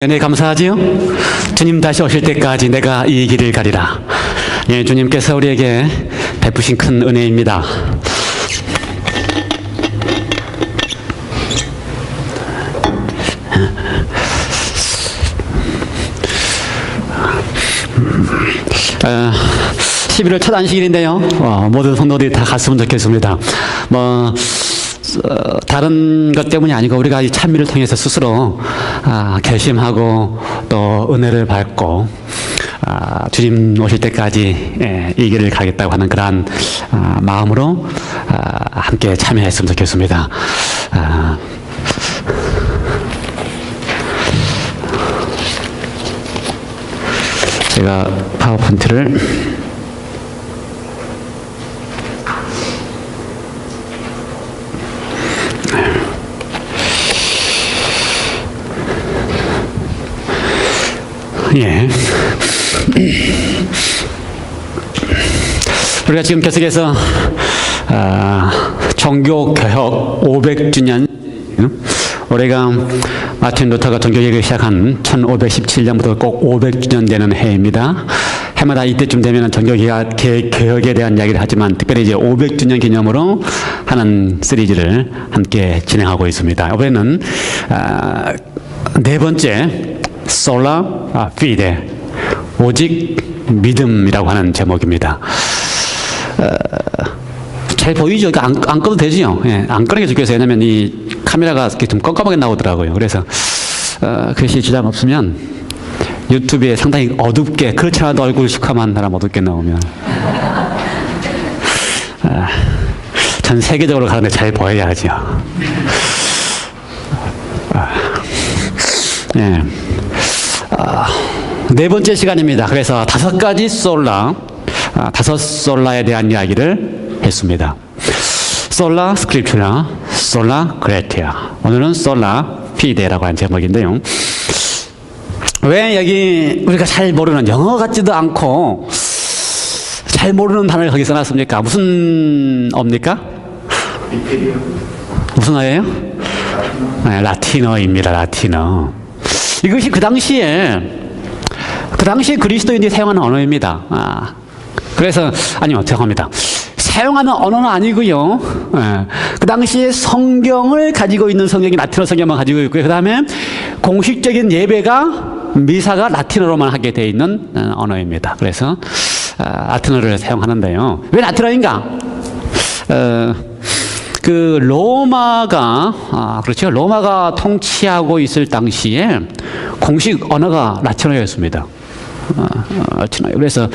은혜 감사하지요? 주님 다시 오실 때까지 내가 이 길을 가리라. 예, 주님께서 우리에게 베푸신 큰 은혜입니다. 어, 11월 첫 안식일인데요. 모든 성도들이 다 갔으면 좋겠습니다. 다른 것 때문이 아니고 우리가 이 찬미를 통해서 스스로 결심하고 또 은혜를 받고 주님 오실 때까지 이 길을 가겠다고 하는 그러한 마음으로 함께 참여했으면 좋겠습니다. 제가 파워포인트를 우리가 지금 계속해서 종교개혁 500주년, 올해가 마틴 루터가 종교개혁을 시작한 1517년부터 꼭 500주년 되는 해입니다. 해마다 이때쯤 되면 종교개혁에 대한 이야기를 하지만 특별히 이제 500주년 기념으로 하는 시리즈를 함께 진행하고 있습니다. 이번에는 네 번째 솔라 피데, 오직 믿음이라고 하는 제목입니다. 잘 보이죠? 안 꺼도 되지요? 예, 안 꺼는 게 좋겠어요. 왜냐면 이 카메라가 이렇게 좀 껌껌하게 나오더라고요. 그래서 글씨 지장 없으면 유튜브에 상당히 어둡게, 그렇지 않아도 얼굴 시커먼 사람 어둡게 나오면 전 세계적으로 가는데 잘 보여야 하죠. 예. 네 번째 시간입니다. 그래서 다섯 가지 솔라, 다섯 솔라에 대한 이야기를 했습니다. 솔라 스크립투라, 솔라 그레티아. 오늘은 솔라 피데라고 하는 제목인데요. 왜 여기 우리가 잘 모르는, 영어 같지도 않고 잘 모르는 단어를 거기 써놨습니까? 무슨 어입니까? 무슨 어예요? 라틴어입니다. 라틴어. 이것이 그 당시에 그리스도인들이 사용하는 언어입니다. 그래서, 아니요, 죄송합니다. 사용하는 언어는 아니고요. 그 당시에 성경을 가지고 있는 성경이 라틴어 성경만 가지고 있고요. 그 다음에 공식적인 예배가, 미사가 라틴어로만 하게 되어 있는 언어입니다. 그래서 라틴어를 사용하는데요. 왜 라틴어인가? 그 로마가 그렇죠. 로마가 통치하고 있을 당시에 공식 언어가 라틴어였습니다. 라틴어. 그래서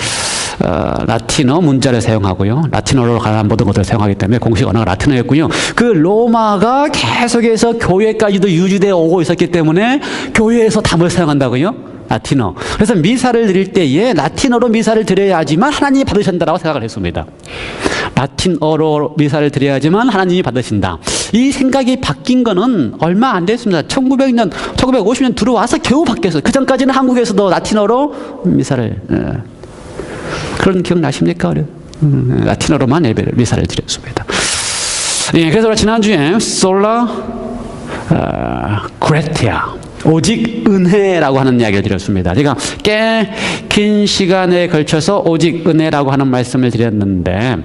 라틴어 문자를 사용하고요. 라틴어로 관한 모든 것들을 사용하기 때문에 공식 언어가 라틴어였고요. 그 로마가 계속해서 교회까지도 유지되어 오고 있었기 때문에 교회에서 답을 사용한다고요. 라틴어. 그래서 미사를 드릴 때에 라틴어로 미사를 드려야지만 하나님이 받으신다라고 생각을 했습니다. 라틴어로 미사를 드려야지만 하나님이 받으신다. 이 생각이 바뀐 거는 얼마 안 됐습니다. 1950년 들어와서 겨우 바뀌었어요. 그 전까지는 한국에서도 라틴어로 미사를, 그런 기억 나십니까? 라틴어로만 예배를, 미사를 드렸습니다. 예, 그래서 지난주에 솔라 그레티아, 오직 은혜라고 하는 이야기를 드렸습니다. 제가 꽤 긴 시간에 걸쳐서 오직 은혜라고 하는 말씀을 드렸는데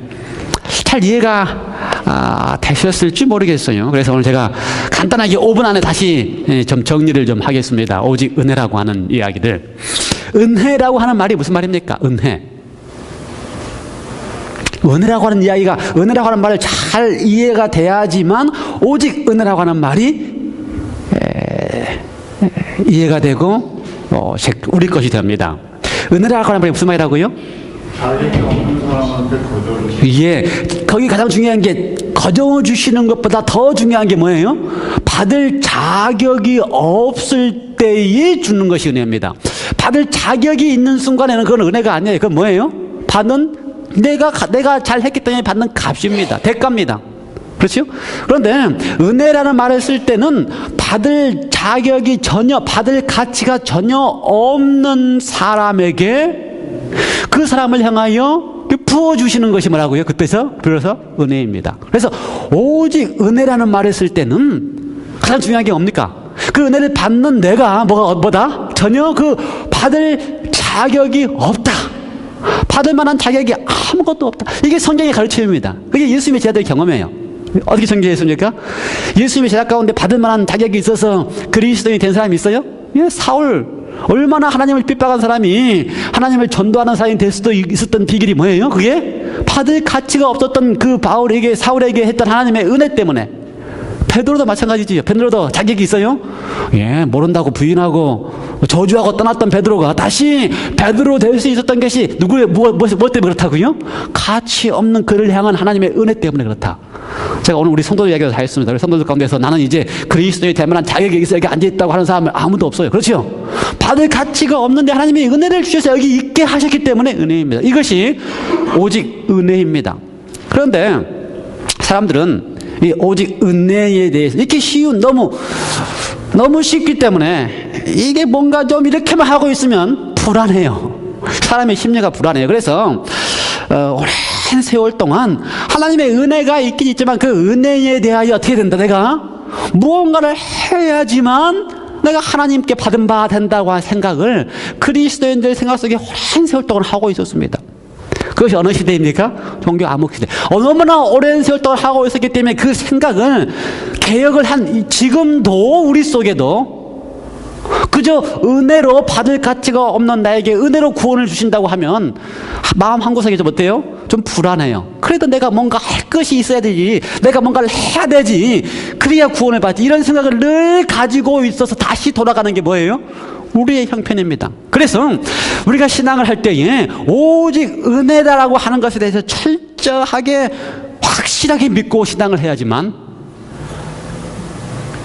잘 이해가 되셨을지 모르겠어요. 그래서 오늘 제가 간단하게 5분 안에 다시 좀 정리를 좀 하겠습니다. 오직 은혜라고 하는 이야기들. 은혜라고 하는 말이 무슨 말입니까? 은혜. 은혜라고 하는 이야기가, 은혜라고 하는 말을 잘 이해가 돼야지만 오직 은혜라고 하는 말이 이해가 되고 우리 것이 됩니다. 은혜라고 하는 말이 무슨 말이라고요? 자격이 없는 사람한테 거저를. 예, 거기 가장 중요한 게, 거저 주시는 것보다 더 중요한 게 뭐예요? 받을 자격이 없을 때에 주는 것이 은혜입니다. 받을 자격이 있는 순간에는 그건 은혜가 아니에요. 그건 뭐예요? 내가 잘 했기 때문에 받는 값입니다. 대가입니다. 그렇죠? 그런데 은혜라는 말을 쓸 때는 받을 자격이 전혀, 받을 가치가 전혀 없는 사람에게 그 사람을 향하여 부어주시는 것이 뭐라고요? 그때서 비로소 은혜입니다. 그래서 오직 은혜라는 말을 쓸 때는 가장 중요한 게 뭡니까? 그 은혜를 받는 내가 뭐다? 전혀 그 받을 자격이 없다. 받을 만한 자격이 아무것도 없다. 이게 성경의 가르침입니다. 그게 예수님의 제자들의 경험이에요. 어떻게 전개했습니까? 예수님의 제자 가운데 받을 만한 자격이 있어서 그리스도인이 된 사람이 있어요? 예, 사울. 얼마나 하나님을 핍박한 사람이 하나님을 전도하는 사람이 될 수도 있었던 비결이 뭐예요? 그게 받을 가치가 없었던 그 사울에게 했던 하나님의 은혜 때문에. 베드로도 마찬가지지요. 베드로도 자격이 있어요? 예, 모른다고 부인하고 저주하고 떠났던 베드로가 다시 베드로 될 수 있었던 것이 뭐 때문에 그렇다고요? 가치 없는 그를 향한 하나님의 은혜 때문에 그렇다. 제가 오늘 우리 성도들 이야기를 다 했습니다. 우리 성도들 가운데서 나는 이제 그리스도의 될 만한 자격이 있어 여기 앉아있다고 하는 사람은 아무도 없어요. 그렇죠? 받을 가치가 없는데 하나님이 은혜를 주셔서 여기 있게 하셨기 때문에 은혜입니다. 이것이 오직 은혜입니다. 그런데 사람들은 이 오직 은혜에 대해서 이렇게 쉬운 너무 쉽기 때문에 이게 뭔가 좀 이렇게만 하고 있으면 불안해요. 사람의 심리가 불안해요. 그래서 오랜 세월 동안 하나님의 은혜가 있긴 있지만 그 은혜에 대하여 어떻게 된다? 내가 무언가를 해야지만 내가 하나님께 받은 바 된다고 한 생각을 그리스도인들 생각 속에 오랜 세월 동안 하고 있었습니다. 그것이 어느 시대입니까? 종교 암흑 시대. 너무나 오랜 세월 동안 하고 있었기 때문에 그 생각을 개혁을 한 지금도 우리 속에도 그저 은혜로 받을 가치가 없는 나에게 은혜로 구원을 주신다고 하면 마음 한구석에 좀 어때요? 좀 불안해요. 그래도 내가 뭔가 할 것이 있어야 되지. 내가 뭔가를 해야 되지. 그래야 구원을 받지. 이런 생각을 늘 가지고 있어서 다시 돌아가는 게 뭐예요? 우리의 형편입니다. 그래서 우리가 신앙을 할 때에 오직 은혜다라고 하는 것에 대해서 철저하게 확실하게 믿고 신앙을 해야지만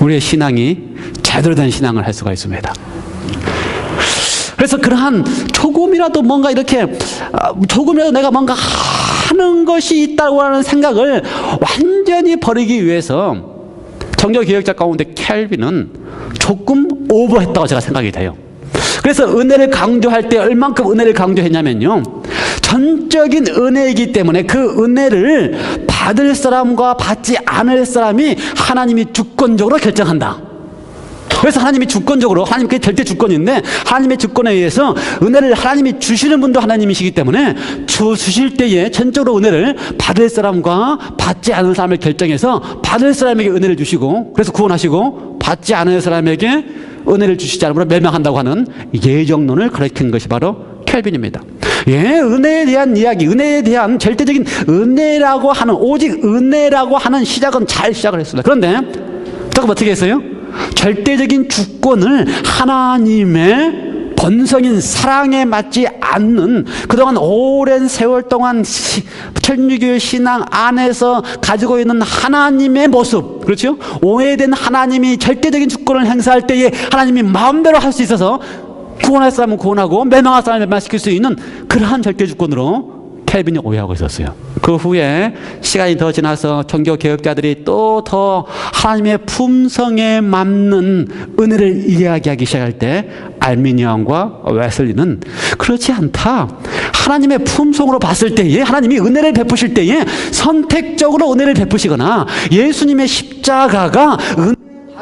우리의 신앙이 제대로 된 신앙을 할 수가 있습니다. 그래서 그러한 조금이라도 뭔가 이렇게 조금이라도 내가 뭔가 하는 것이 있다고 하는 생각을 완전히 버리기 위해서 종교개혁자 가운데 켈빈은 조금 오버했다고 제가 생각이 돼요. 그래서 은혜를 강조할 때 얼만큼 은혜를 강조했냐면요, 전적인 은혜이기 때문에 그 은혜를 받을 사람과 받지 않을 사람이 하나님이 주권적으로 결정한다. 그래서 하나님이 주권적으로, 하나님 그게 절대 주권인데 하나님의 주권에 의해서 은혜를 하나님이 주시는 분도 하나님이시기 때문에 주실 때에 전적으로 은혜를 받을 사람과 받지 않은 사람을 결정해서 받을 사람에게 은혜를 주시고, 그래서 구원하시고, 받지 않은 사람에게 은혜를 주시지 않으므로 멸망한다고 하는 예정론을 가르친 것이 바로 켈빈입니다. 예, 은혜에 대한 이야기, 은혜에 대한 절대적인 은혜라고 하는, 오직 은혜라고 하는 시작은 잘 시작을 했습니다. 그런데 조금 어떻게 했어요? 절대적인 주권을 하나님의 본성인 사랑에 맞지 않는, 그동안 오랜 세월 동안 천주교 신앙 안에서 가지고 있는 하나님의 모습, 그렇죠? 오해된 하나님이 절대적인 주권을 행사할 때에 하나님이 마음대로 할 수 있어서 구원할 사람은 구원하고 멸망할 사람을 멸망시킬 수 있는 그러한 절대 주권으로 켈빈이 오해하고 있었어요. 그 후에 시간이 더 지나서 종교 개혁자들이 또 더 하나님의 품성에 맞는 은혜를 이야기하기 시작할 때 알미니안과 웨슬리는 그렇지 않다. 하나님의 품성으로 봤을 때에, 하나님이 은혜를 베푸실 때에 선택적으로 은혜를 베푸시거나 예수님의 십자가가 은혜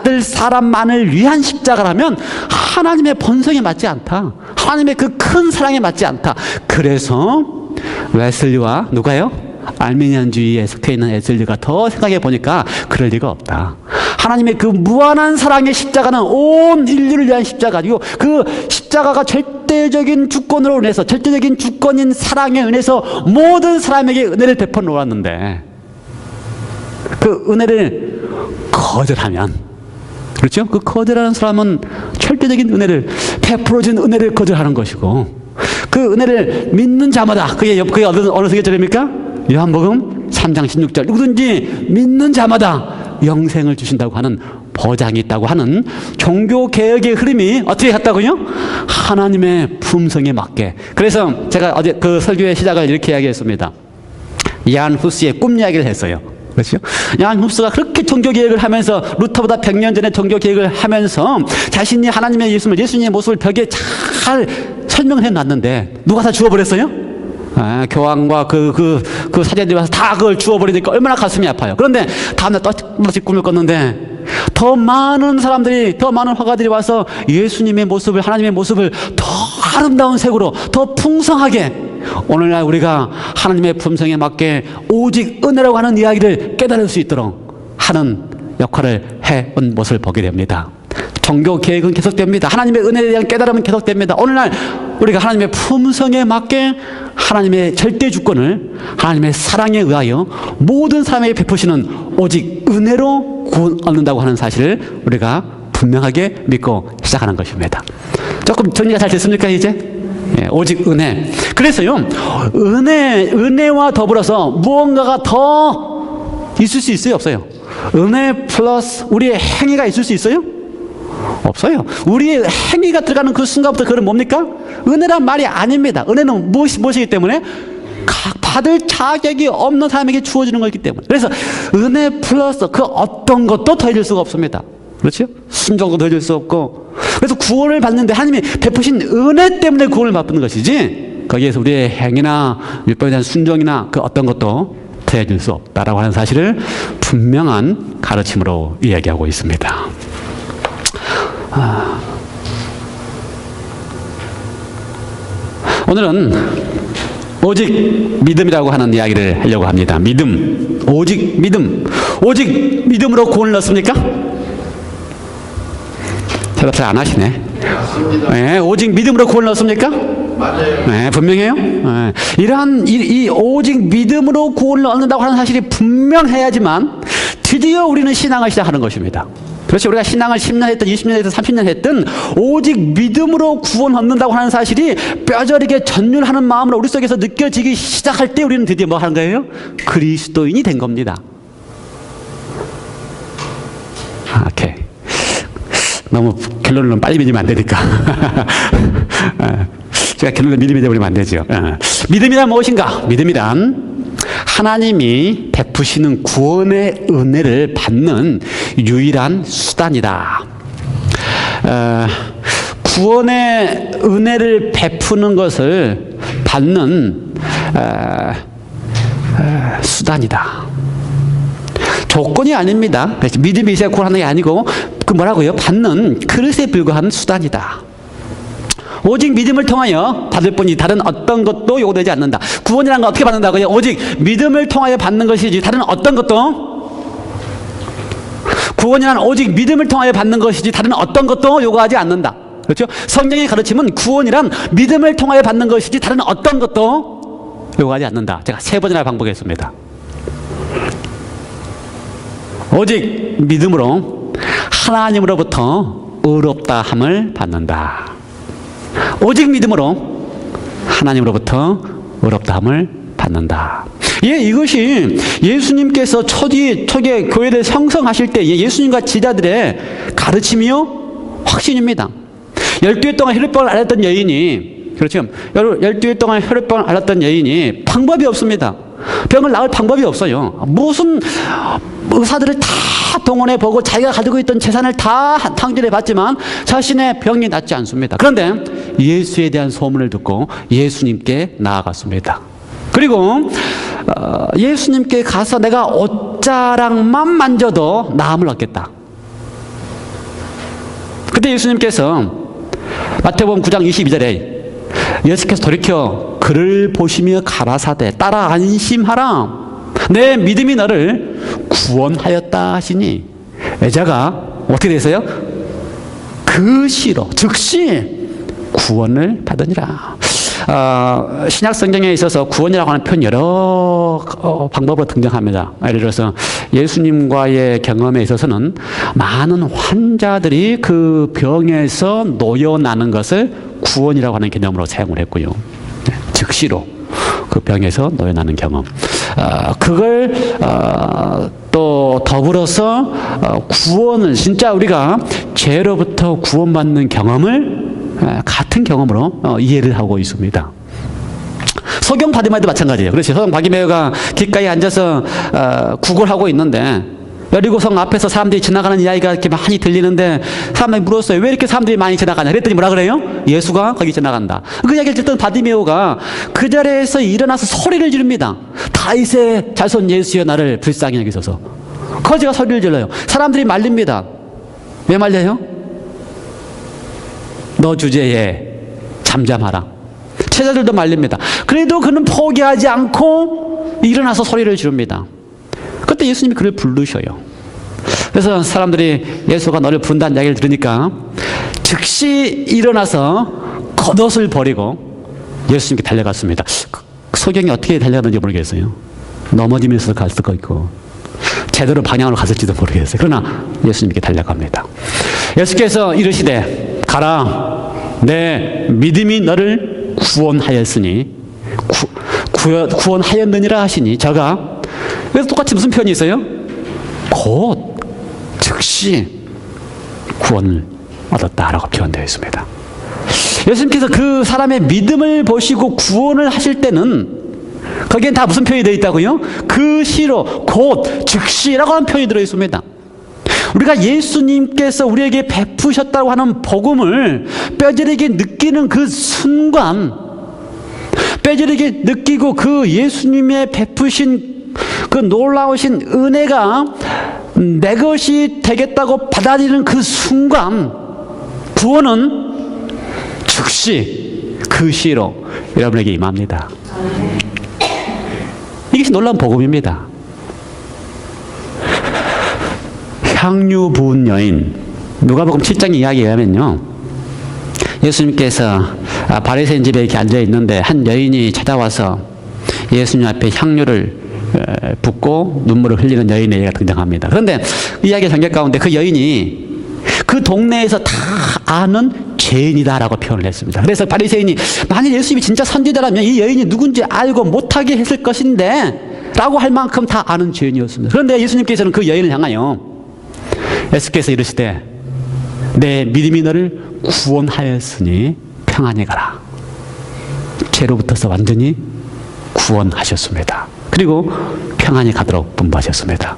받을 사람만을 위한 십자가라면 하나님의 본성에 맞지 않다. 하나님의 그 큰 사랑에 맞지 않다. 그래서 웨슬리와 누가요? 알미니안주의에 속해 있는 웨슬리가 더 생각해 보니까 그럴 리가 없다. 하나님의 그 무한한 사랑의 십자가는 온 인류를 위한 십자가이고, 그 십자가가 절대적인 주권으로 인해서, 절대적인 주권인 사랑에 은혜서 모든 사람에게 은혜를 베풀어 놓았는데 그 은혜를 거절하면, 그렇죠? 그 거절하는 사람은 절대적인 은혜를, 베풀어진 은혜를 거절하는 것이고, 그 은혜를 믿는 자마다, 그게 어느 세계절입니까? 요한복음 3장 16절, 누구든지 믿는 자마다 영생을 주신다고 하는 보장이 있다고 하는 종교개혁의 흐름이 어떻게 갔다고요? 하나님의 품성에 맞게. 그래서 제가 어제 그 설교의 시작을 이렇게 이야기했습니다. 야한 후스의 꿈 이야기를 했어요. 그렇죠? 야한 후스가 그렇게 종교개혁을 하면서, 루터보다 100년 전에 종교개혁을 하면서 자신이 하나님의 예수님의 모습을 벽에 잘 설명을 해놨는데 누가 다 주워버렸어요? 교황과 그 사제들이 와서 다 그걸 주워버리니까 얼마나 가슴이 아파요. 그런데 다음날 또 꿈을 꿨는데 더 많은 사람들이, 더 많은 화가들이 와서 예수님의 모습을, 하나님의 모습을 더 아름다운 색으로, 더 풍성하게, 오늘날 우리가 하나님의 품성에 맞게 오직 은혜라고 하는 이야기를 깨달을 수 있도록 하는 역할을 해온 모습을 보게 됩니다. 종교 계획은 계속됩니다. 하나님의 은혜에 대한 깨달음은 계속됩니다. 오늘날 우리가 하나님의 품성에 맞게 하나님의 절대 주권을 하나님의 사랑에 의하여 모든 사람에게 베푸시는 오직 은혜로 구원 얻는다고 하는 사실을 우리가 분명하게 믿고 시작하는 것입니다. 조금 정리가 잘 됐습니까 이제? 예, 오직 은혜. 그래서요, 은혜와 더불어서 무언가가 더 있을 수 있어요, 없어요? 은혜 플러스 우리의 행위가 있을 수 있어요? 없어요. 우리의 행위가 들어가는 그 순간부터 그건 뭡니까? 은혜란 말이 아닙니다. 은혜는 무엇이기 때문에? 받을 자격이 없는 사람에게 주어지는 것이기 때문에. 그래서 은혜 플러스 그 어떤 것도 더해질 수가 없습니다. 그렇죠? 순종도 더해질 수 없고. 그래서 구원을 받는데 하나님이 베푸신 은혜 때문에 구원을 받는 것이지, 거기에서 우리의 행위나 율법에 대한 순종이나 그 어떤 것도 더해질 수 없다라고 하는 사실을 분명한 가르침으로 이야기하고 있습니다. 오늘은 오직 믿음이라고 하는 이야기를 하려고 합니다. 믿음, 오직 믿음. 오직 믿음으로 구원을 얻습니까? 대답 잘 안 하시네. 네, 오직 믿음으로 구원을 얻습니까? 맞아요. 네, 분명해요. 네. 이러한 이 오직 믿음으로 구원을 얻는다고 하는 사실이 분명해야지만 드디어 우리는 신앙을 시작하는 것입니다. 그렇죠. 우리가 신앙을 10년 했든 20년 했든 30년 했든 오직 믿음으로 구원 얻는다고 하는 사실이 뼈저리게 전율하는 마음으로 우리 속에서 느껴지기 시작할 때 우리는 드디어 뭐 하는 거예요? 그리스도인이 된 겁니다. 오케이. 너무 결론은 빨리 믿으면 안 되니까. 제가 결론을 미리 믿어버리면 안 되죠. 믿음이란 무엇인가? 믿음이란 하나님이 베푸시는 구원의 은혜를 받는 유일한 수단이다. 구원의 은혜를 베푸는 것을 받는 수단이다. 조건이 아닙니다. 믿음이 있어야 구원하는 게 아니고 그 뭐라고요? 받는 그릇에 불과한 수단이다. 오직 믿음을 통하여 받을 뿐이 다른 어떤 것도 요구되지 않는다. 구원이라는 건 어떻게 받는다고요? 오직 믿음을 통하여 받는 것이지 다른 어떤 것도, 구원이란 오직 믿음을 통하여 받는 것이지 다른 어떤 것도 요구하지 않는다. 그렇죠? 성경의 가르침은 구원이란 믿음을 통하여 받는 것이지 다른 어떤 것도 요구하지 않는다. 제가 3번이나 반복했습니다. 오직 믿음으로 하나님으로부터 의롭다함을 받는다. 오직 믿음으로 하나님으로부터 의롭다함을 받는다. 예, 이것이 예수님께서 초기에 교회를 형성하실 때 예수님과 제자들의 가르침이요 확신입니다. 12일 동안 혈루병을 앓았던 여인이, 그렇죠? 12일 동안 혈루병을 앓았던 여인이 방법이 없습니다. 병을 나을 방법이 없어요. 무슨 의사들을 다 동원해 보고 자기가 가지고 있던 재산을 다 탕진해 봤지만 자신의 병이 낫지 않습니다. 그런데 예수에 대한 소문을 듣고 예수님께 나아갔습니다. 그리고 예수님께 가서 내가 옷자락만 만져도 나음을 얻겠다. 그때 예수님께서 마태복음 9장 22절에 예수께서 돌이켜 그를 보시며 가라사대 따라 안심하라. 내 믿음이 너를 구원하였다 하시니 여자가 어떻게 됐어요? 그 시로 즉시 구원을 받으니라. 신약 성경에 있어서 구원이라고 하는 표현 여러 방법으로 등장합니다. 예를 들어서 예수님과의 경험에 있어서는 많은 환자들이 그 병에서 놓여나는 것을 구원이라고 하는 개념으로 사용을 했고요. 즉시로 그 병에서 놓여나는 경험. 그걸 또 더불어서 구원을, 진짜 우리가 죄로부터 구원받는 경험을 같은 경험으로 이해를 하고 있습니다. 소경 바디메오도 마찬가지예요. 그렇죠. 소경 바디메오가 길가에 앉아서 구걸하고 있는데 여리고성 앞에서 사람들이 지나가는 이야기가 이렇게 많이 들리는데 사람들이 물었어요. 왜 이렇게 사람들이 많이 지나가냐? 그랬더니 뭐라 그래요? 예수가 거기 지나간다. 그 이야기를 듣던 바디메오가 그 자리에서 일어나서 소리를 지릅니다. 다윗의 자손 예수여 나를 불쌍히 여기소서. 거지가 소리를 질러요. 사람들이 말립니다. 왜 말려요? 너 주제에 잠잠하라. 제자들도 말립니다. 그래도 그는 포기하지 않고 일어나서 소리를 지릅니다. 그때 예수님이 그를 부르셔요. 그래서 사람들이 예수가 너를 부른다는 이야기를 들으니까 즉시 일어나서 겉옷을 버리고 예수님께 달려갔습니다. 소경이 어떻게 달려갔는지 모르겠어요. 넘어지면서 갔을 거 있고 제대로 방향으로 갔을지도 모르겠어요. 그러나 예수님께 달려갑니다. 예수께서 이르시되 가라, 내 믿음이 너를 구원하였으니 구원하였느니라 하시니 저가, 그래서 똑같이 무슨 표현이 있어요? 곧 즉시 구원을 얻었다라고 표현되어 있습니다. 예수님께서 그 사람의 믿음을 보시고 구원을 하실 때는 거기엔 다 무슨 표현이 되어 있다고요? 그 시로 곧 즉시라고 하는 표현이 들어 있습니다. 우리가 예수님께서 우리에게 베푸셨다고 하는 복음을 뼈저리게 느끼는 그 순간, 뼈저리게 느끼고 그 예수님의 베푸신 그 놀라우신 은혜가 내 것이 되겠다고 받아들이는 그 순간, 구원은 즉시 그 시로 여러분에게 임합니다. 이것이 놀라운 복음입니다. 향유 부은 여인, 누가복음 7장 이야기에 의하면요, 예수님께서 바리새인 집에 이렇게 앉아 있는데 한 여인이 찾아와서 예수님 앞에 향유를 붓고 눈물을 흘리는 여인의 얘기가 등장합니다. 그런데 이야기 성경 가운데 그 여인이 그 동네에서 다 아는 죄인이다라고 표현을 했습니다. 그래서 바리새인이 만일 예수님이 진짜 선지자라면 이 여인이 누군지 알고 못하게 했을 것인데 라고 할 만큼 다 아는 죄인이었습니다. 그런데 예수님께서는 그 여인을 향하여 예수께서 이르시되 내 믿음이 너를 구원하였으니 평안히 가라. 죄로부터서 완전히 구원하셨습니다. 그리고 평안히 가도록 분부하셨습니다.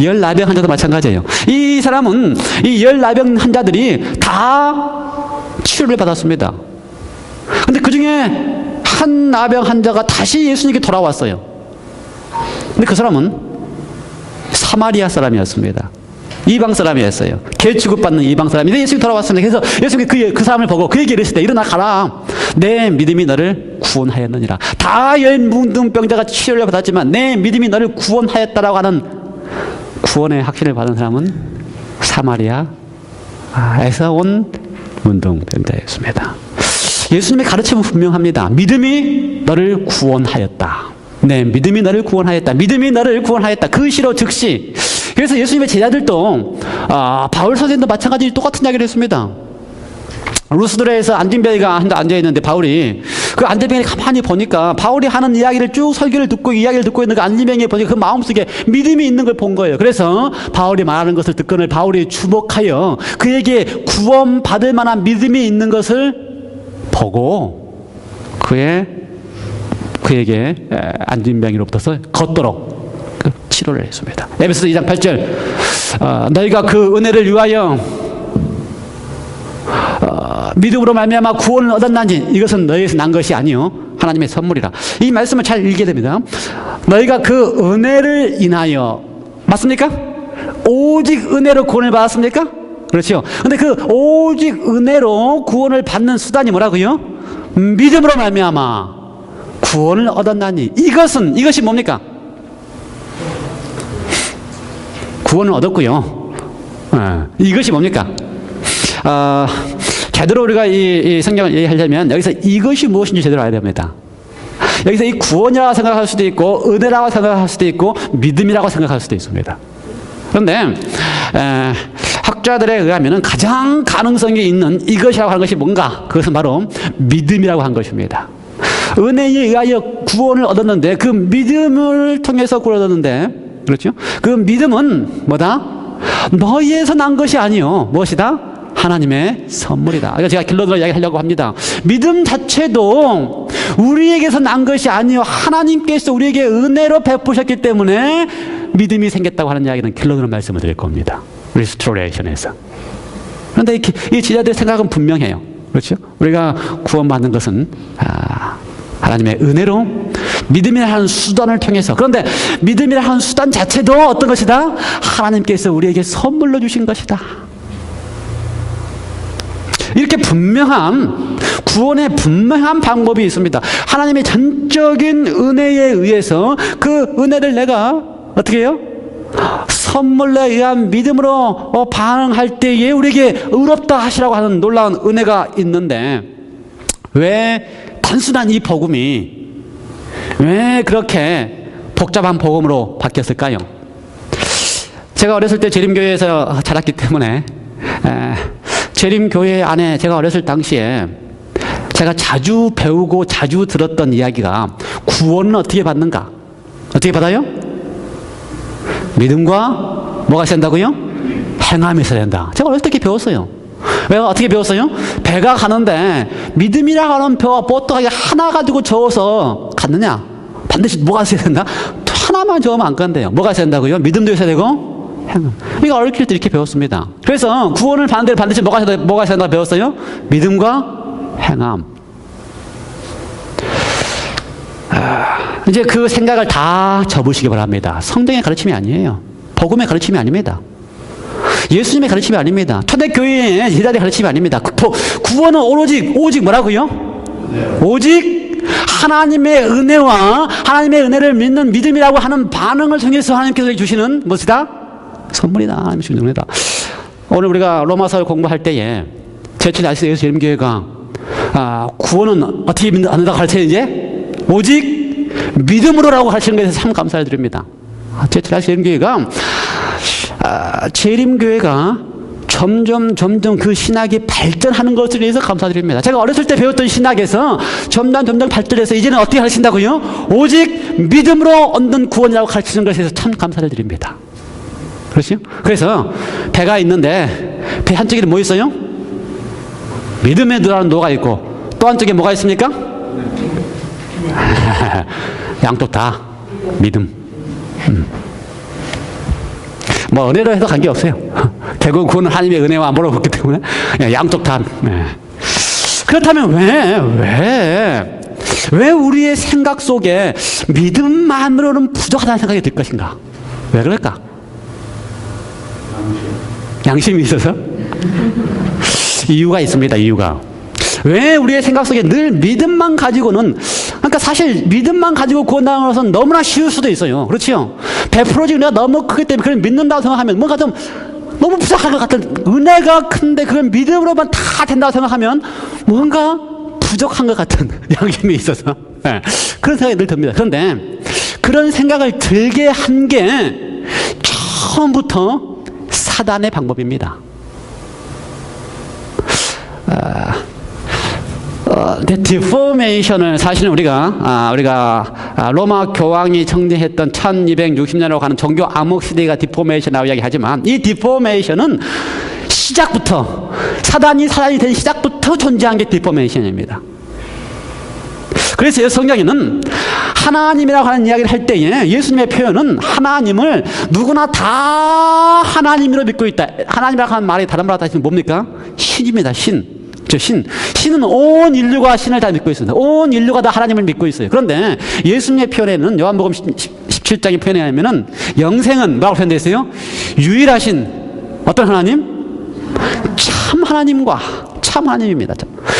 열나병 환자도 마찬가지예요. 이 사람은 이 열나병 환자들이 다 치료를 받았습니다. 근데 그 중에 한 나병 환자가 다시 예수님께 돌아왔어요. 근데 그 사람은 사마리아 사람이었습니다. 이방 사람이었어요. 개 취급받는 이방 사람인데 예수님이 돌아왔습니다. 그래서 예수님이 그 사람을 보고 그에게 이르시되 일어나 가라. 내 믿음이 너를 구원하였느니라. 다 문둥병자가 치료를 받았지만 내 믿음이 너를 구원하였다라고 하는 구원의 확신을 받은 사람은 사마리아에서 온 문둥병자였습니다. 예수님의 가르침은 분명합니다. 믿음이 너를 구원하였다. 네, 믿음이 너를 구원하였다. 믿음이 너를 구원하였다. 그 시로 즉시. 그래서 예수님의 제자들도 바울 선생님도 마찬가지로 똑같은 이야기를 했습니다. 루스드레에서 안진뱅이가 앉아있는데 바울이 그 안진뱅이를 가만히 보니까 바울이 하는 이야기를 쭉 설교를 듣고 이야기를 듣고 있는 그 안진뱅이를 보니까 그 마음속에 믿음이 있는 걸 본 거예요. 그래서 바울이 말하는 것을 듣고는 바울이 주목하여 그에게 구원받을 만한 믿음이 있는 것을 보고 그에게 안진뱅이로부터 걷도록 치료를 했습니다. 에베소서 2장 8절 너희가 그 은혜를 위하여 믿음으로 말미암아 구원을 얻었나니 이것은 너희에서 난 것이 아니요 하나님의 선물이라. 이 말씀을 잘 읽게 됩니다. 너희가 그 은혜를 인하여, 맞습니까? 오직 은혜로 구원을 받았습니까? 그렇죠. 근데 그 오직 은혜로 구원을 받는 수단이 뭐라고요? 믿음으로 말미암아 구원을 얻었나니 이것이 뭡니까? 구원을 얻었고요. 이것이 뭡니까? 제대로 우리가 이 성경을 얘기하려면 여기서 이것이 무엇인지 제대로 알아야 됩니다. 여기서 이 구원이라고 생각할 수도 있고 은혜라고 생각할 수도 있고 믿음이라고 생각할 수도 있습니다. 그런데 학자들에 의하면 가장 가능성이 있는 이것이라고 하는 것이 뭔가? 그것은 바로 믿음이라고 한 것입니다. 은혜에 의하여 구원을 얻었는데 그 믿음을 통해서 구원을 얻었는데, 그렇죠? 그 믿음은 뭐다? 너희에서 난 것이 아니요 무엇이다? 하나님의 선물이다. 이거 제가 길러들어 이야기하려고 합니다. 믿음 자체도 우리에게서 난 것이 아니요 하나님께서 우리에게 은혜로 베푸셨기 때문에 믿음이 생겼다고 하는 이야기는 길러들어 말씀을 드릴 겁니다. 리스토레이션에서. 그런데 이 제자들의 생각은 분명해요. 그렇죠? 우리가 구원받는 것은 하나님의 은혜로 믿음이라는 수단을 통해서. 그런데 믿음이라는 수단 자체도 어떤 것이다? 하나님께서 우리에게 선물로 주신 것이다. 이렇게 분명한 구원의 분명한 방법이 있습니다. 하나님의 전적인 은혜에 의해서 그 은혜를 내가 어떻게 해요? 선물에 의한 믿음으로 반응할 때에 우리에게 의롭다 하시라고 하는 놀라운 은혜가 있는데, 왜 단순한 이 복음이 왜 그렇게 복잡한 복음으로 바뀌었을까요? 제가 어렸을 때 재림교회에서 자랐기 때문에 재림교회 안에 제가 어렸을 당시에 제가 자주 배우고 자주 들었던 이야기가, 구원은 어떻게 받는가? 어떻게 받아요? 믿음과 뭐가 있어야 된다고요? 행함이 있어야 된다. 제가 어렸을 때 이렇게 배웠어요. 왜 어떻게 배웠어요? 배가 가는데 믿음이라고 하는 배와 보통하게 하나 가지고 저어서 갔느냐? 반드시 뭐가 있어야 된다? 하나만 저으면 안 간대요. 뭐가 있어야 된다고요? 믿음도 있어야 되고 행함. 이거 어릴 때 이렇게 배웠습니다. 그래서 구원을 받는 데는 반드시 뭐가 있어야 된다고 배웠어요? 믿음과 행함. 이제 그 생각을 다 접으시기 바랍니다. 성경의 가르침이 아니에요. 복음의 가르침이 아닙니다. 예수님의 가르침이 아닙니다. 초대교회의 제자들의 가르침이 아닙니다. 구원은 오직 뭐라고요? 오직 하나님의 은혜와 하나님의 은혜를 믿는 믿음이라고 하는 반응을 통해서 하나님께서 주시는 무엇이다? 선물이다. 하나님의 주시는 은혜다. 오늘 우리가 로마서를 공부할 때에 제칠 아시스 재림교회가 구원은 어떻게 믿는다고 가르쳐요? 이제 오직 믿음으로라고 하시는 것에 참 감사를 드립니다. 제칠 아시스 재림교회가 재림교회가 점점 그 신학이 발전하는 것에 대해서 감사드립니다. 제가 어렸을 때 배웠던 신학에서 점점 발전해서 이제는 어떻게 가르친다고요? 오직 믿음으로 얻는 구원이라고 가르치는 것에 대해서 참 감사를 드립니다. 그렇죠? 그래서 배가 있는데 배 한쪽에는 뭐 있어요? 믿음에 들어가는 노가 있고 또 한쪽에 뭐가 있습니까? 양쪽 다 믿음. 뭐 은혜로 해도 관계없어요. 결국 그건 하나님의 은혜와 물어봤기 때문에 양쪽 다. 그렇다면 왜 우리의 생각 속에 믿음만으로는 부족하다는 생각이 들 것인가? 왜 그럴까? 양심이 있어서? 이유가 있습니다. 이유가. 왜 우리의 생각 속에 늘 믿음만 가지고는, 그러니까 사실 믿음만 가지고 구원당하는 것은 너무나 쉬울 수도 있어요. 그렇죠? 100% 내가 너무 크기 때문에 그걸 믿는다고 생각하면 뭔가 좀 너무 부족한 것 같은, 은혜가 큰데 그걸 믿음으로만 다 된다고 생각하면 뭔가 부족한 것 같은 양심이 있어서 그런 생각이 늘 듭니다. 그런데 그런 생각을 들게 한 게 처음부터 사단의 방법입니다. 디포메이션을 사실은 우리가 로마 교황이 정리했던 1260년으로 가는 종교 암흑 시대가 디포메이션이라고 이야기하지만, 이 디포메이션은 시작부터 사단이 된 시작부터 존재한 게 디포메이션입니다. 그래서 성경에는 하나님이라고 하는 이야기를 할 때에 예수님의 표현은 하나님을 누구나 다 하나님으로 믿고 있다. 하나님이라고 하는 말이 다른 말로 따지면 뭡니까? 신입니다. 신은 온 인류가 신을 다 믿고 있습니다. 온 인류가 다 하나님을 믿고 있어요. 그런데 예수님의 표현에는 요한복음 17장의 표현에 하면은 영생은 뭐라고 표현되어 있어요? 유일하신 어떤 하나님? 참 하나님입니다.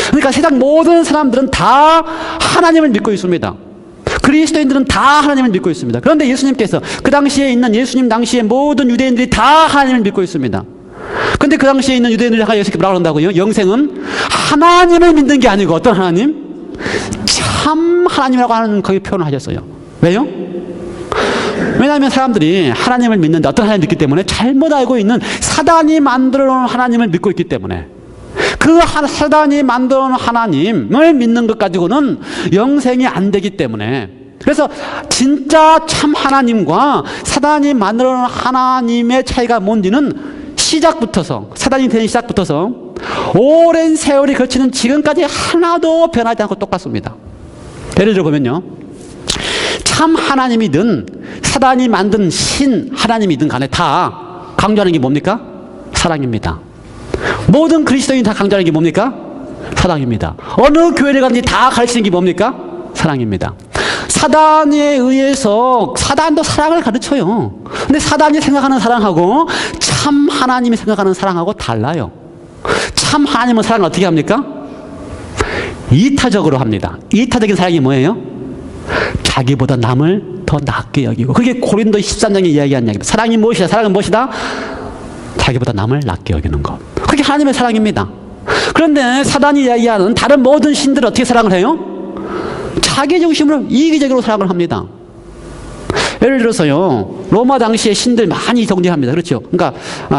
그러니까 세상 모든 사람들은 다 하나님을 믿고 있습니다. 그리스도인들은 다 하나님을 믿고 있습니다. 그런데 예수님께서 그 당시에 있는 예수님 당시에 모든 유대인들이 다 하나님을 믿고 있습니다. 근데 그 당시에 있는 유대인들이 예수님께 뭐라고 한다고요? 영생은 하나님을 믿는 게 아니고 어떤 하나님? 참 하나님이라고 하는 거기 표현을 하셨어요. 왜요? 왜냐하면 사람들이 하나님을 믿는데 어떤 하나님을 믿기 때문에 잘못 알고 있는 사단이 만들어 놓은 하나님을 믿고 있기 때문에, 그 사단이 만들어 놓은 하나님을 믿는 것 가지고는 영생이 안 되기 때문에, 그래서 진짜 참 하나님과 사단이 만들어 놓은 하나님의 차이가 뭔지는 시작부터서, 사단이 된 시작부터서 오랜 세월이 거치는 지금까지 하나도 변하지 않고 똑같습니다. 예를 들어 보면요, 참 하나님이든 사단이 만든 신 하나님이든 간에 다 강조하는 게 뭡니까? 사랑입니다. 모든 그리스도인이 다 강조하는 게 뭡니까? 사랑입니다. 어느 교회를 가든지 다 가르치는 게 뭡니까? 사랑입니다. 사단에 의해서 사단도 사랑을 가르쳐요. 근데 사단이 생각하는 사랑하고 참 하나님이 생각하는 사랑하고 달라요. 참 하나님은 사랑을 어떻게 합니까? 이타적으로 합니다. 이타적인 사랑이 뭐예요? 자기보다 남을 더 낫게 여기고. 그게 고린도 13장에 이야기한 이야기입니다. 사랑이 무엇이다? 사랑은 무엇이다? 자기보다 남을 낫게 여기는 것. 그게 하나님의 사랑입니다. 그런데 사단이 이야기하는 다른 모든 신들은 어떻게 사랑을 해요? 자기 중심으로 이기적으로 사랑을 합니다. 예를 들어서요, 로마 당시의 신들 많이 존재합니다. 그렇죠? 그러니까